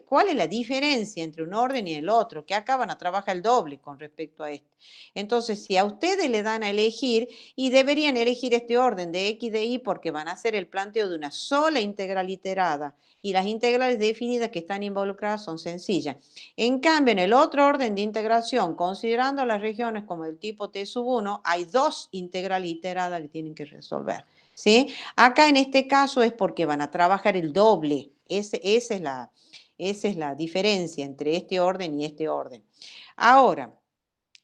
¿cuál es la diferencia entre un orden y el otro? Que acá van a trabajar el doble con respecto a este. Entonces, si a ustedes le dan a elegir, y deberían elegir este orden de x de y porque van a hacer el planteo de una sola integral iterada, y las integrales definidas que están involucradas son sencillas. En cambio, en el otro orden de integración, considerando las regiones como el tipo T sub 1, hay dos integrales iteradas que tienen que resolver. ¿Sí? Acá en este caso es porque van a trabajar el doble. Esa es la diferencia entre este orden y este orden. Ahora,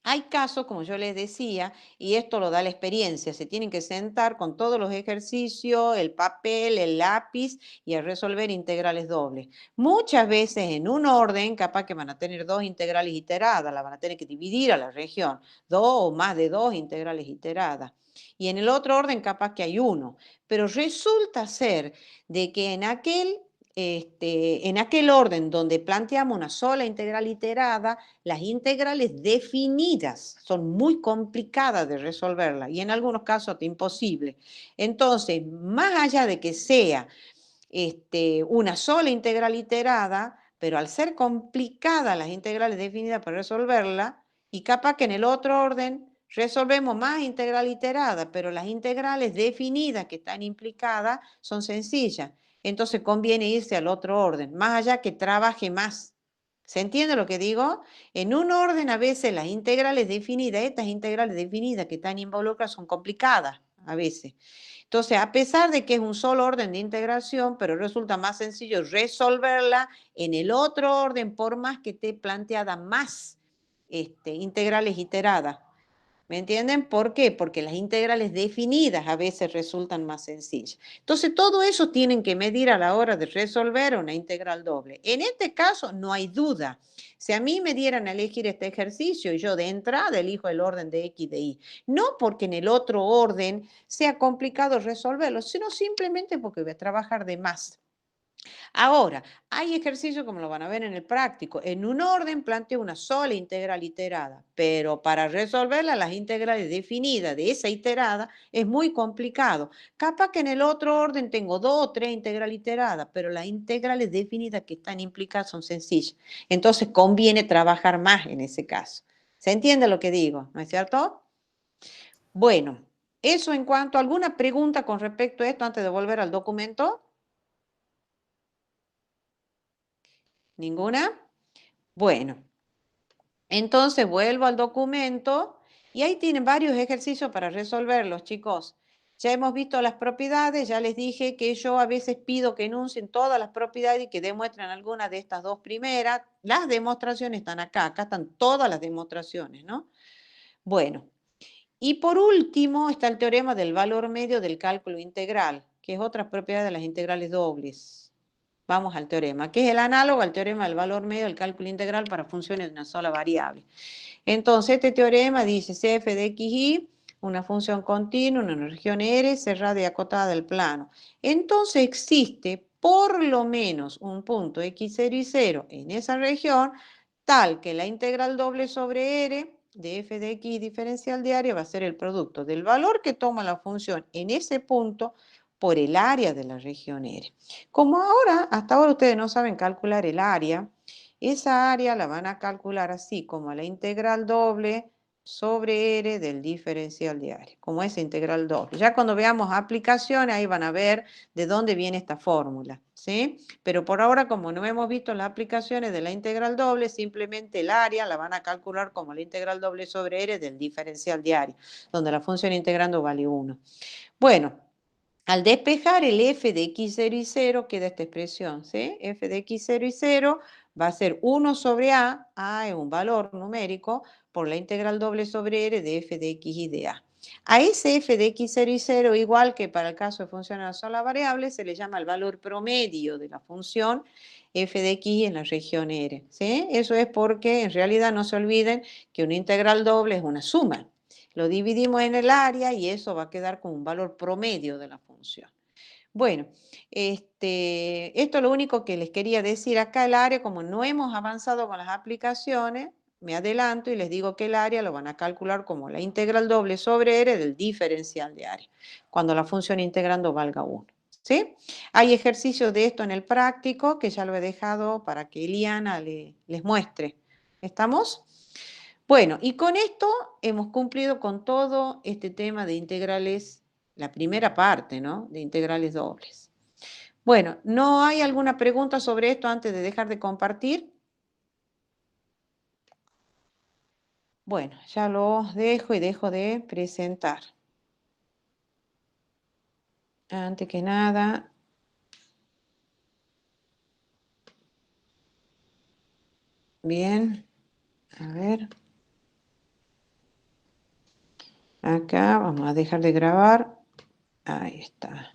hay casos, como yo les decía, y esto lo da la experiencia, se tienen que sentar con todos los ejercicios, el papel, el lápiz y a resolver integrales dobles. Muchas veces en un orden, capaz que van a tener dos integrales iteradas, la van a tener que dividir a la región, dos o más de dos integrales iteradas. Y en el otro orden capaz que hay uno, pero resulta ser de que en aquel orden donde planteamos una sola integral iterada, las integrales definidas son muy complicadas de resolverlas y en algunos casos imposible. Entonces, más allá de que sea una sola integral iterada, pero al ser complicadas las integrales definidas para resolverla, y capaz que en el otro orden resolvemos más integral iterada, pero las integrales definidas que están implicadas son sencillas. Entonces conviene irse al otro orden, más allá que trabaje más. ¿Se entiende lo que digo? En un orden a veces las integrales definidas, estas integrales definidas que están involucradas son complicadas a veces. Entonces, a pesar de que es un solo orden de integración, pero resulta más sencillo resolverla en el otro orden, por más que esté planteada más integrales iteradas. ¿Me entienden? ¿Por qué? Porque las integrales definidas a veces resultan más sencillas. Entonces, todo eso tienen que medir a la hora de resolver una integral doble. En este caso, no hay duda. Si a mí me dieran a elegir este ejercicio, yo de entrada elijo el orden de X de Y. No porque en el otro orden sea complicado resolverlo, sino simplemente porque voy a trabajar de más. Ahora, hay ejercicios como lo van a ver en el práctico. En un orden planteo una sola integral iterada, pero para resolverla las integrales definidas de esa iterada es muy complicado. Capaz que en el otro orden tengo 2 o 3 integrales iteradas, pero las integrales definidas que están implicadas son sencillas. Entonces conviene trabajar más en ese caso. ¿Se entiende lo que digo? ¿No es cierto? Bueno, eso en cuanto a alguna pregunta con respecto a esto antes de volver al documento. ¿Ninguna? Bueno, entonces vuelvo al documento y ahí tienen varios ejercicios para resolverlos, chicos. Ya hemos visto las propiedades, ya les dije que yo a veces pido que enuncien todas las propiedades y que demuestren alguna de estas dos primeras. Las demostraciones están acá, acá están todas las demostraciones, ¿no? Bueno, y por último está el teorema del valor medio del cálculo integral, que es otra propiedad de las integrales dobles. Vamos al teorema, que es el análogo al teorema del valor medio del cálculo integral para funciones de una sola variable. Entonces, este teorema dice CF de XY, una función continua, una región R cerrada y acotada del plano. Entonces, existe por lo menos un punto X0 y 0 en esa región, tal que la integral doble sobre R de f de x diferencial de área va a ser el producto del valor que toma la función en ese punto por el área de la región R. Como hasta ahora ustedes no saben calcular el área, esa área la van a calcular así, como la integral doble sobre R del diferencial de área, como esa integral doble. Ya cuando veamos aplicaciones, ahí van a ver de dónde viene esta fórmula, ¿sí? Pero por ahora, como no hemos visto las aplicaciones de la integral doble, simplemente el área la van a calcular como la integral doble sobre R del diferencial de área, donde la función integrando vale 1. Bueno, al despejar el f de x0 y 0, queda esta expresión, ¿sí? F de x0 y 0 va a ser 1 sobre a es un valor numérico, por la integral doble sobre r de f de x y de a. A ese f de x0 y 0, igual que para el caso de función a una sola variable, se le llama el valor promedio de la función f de x en la región R, ¿sí? Eso es porque en realidad no se olviden que una integral doble es una suma. Lo dividimos en el área y eso va a quedar como un valor promedio de la función. Bueno, esto es lo único que les quería decir. Acá el área, como no hemos avanzado con las aplicaciones, me adelanto y les digo que el área lo van a calcular como la integral doble sobre R del diferencial de área, cuando la función integrando valga 1. ¿Sí? Hay ejercicios de esto en el práctico que ya lo he dejado para que Eliana les muestre. ¿Estamos? Bueno, y con esto hemos cumplido con todo este tema de integrales, la primera parte, ¿no? De integrales dobles. Bueno, ¿no hay alguna pregunta sobre esto antes de dejar de compartir? Bueno, ya los dejo y dejo de presentar. Antes que nada, bien, a ver. Acá vamos a dejar de grabar. Ahí está.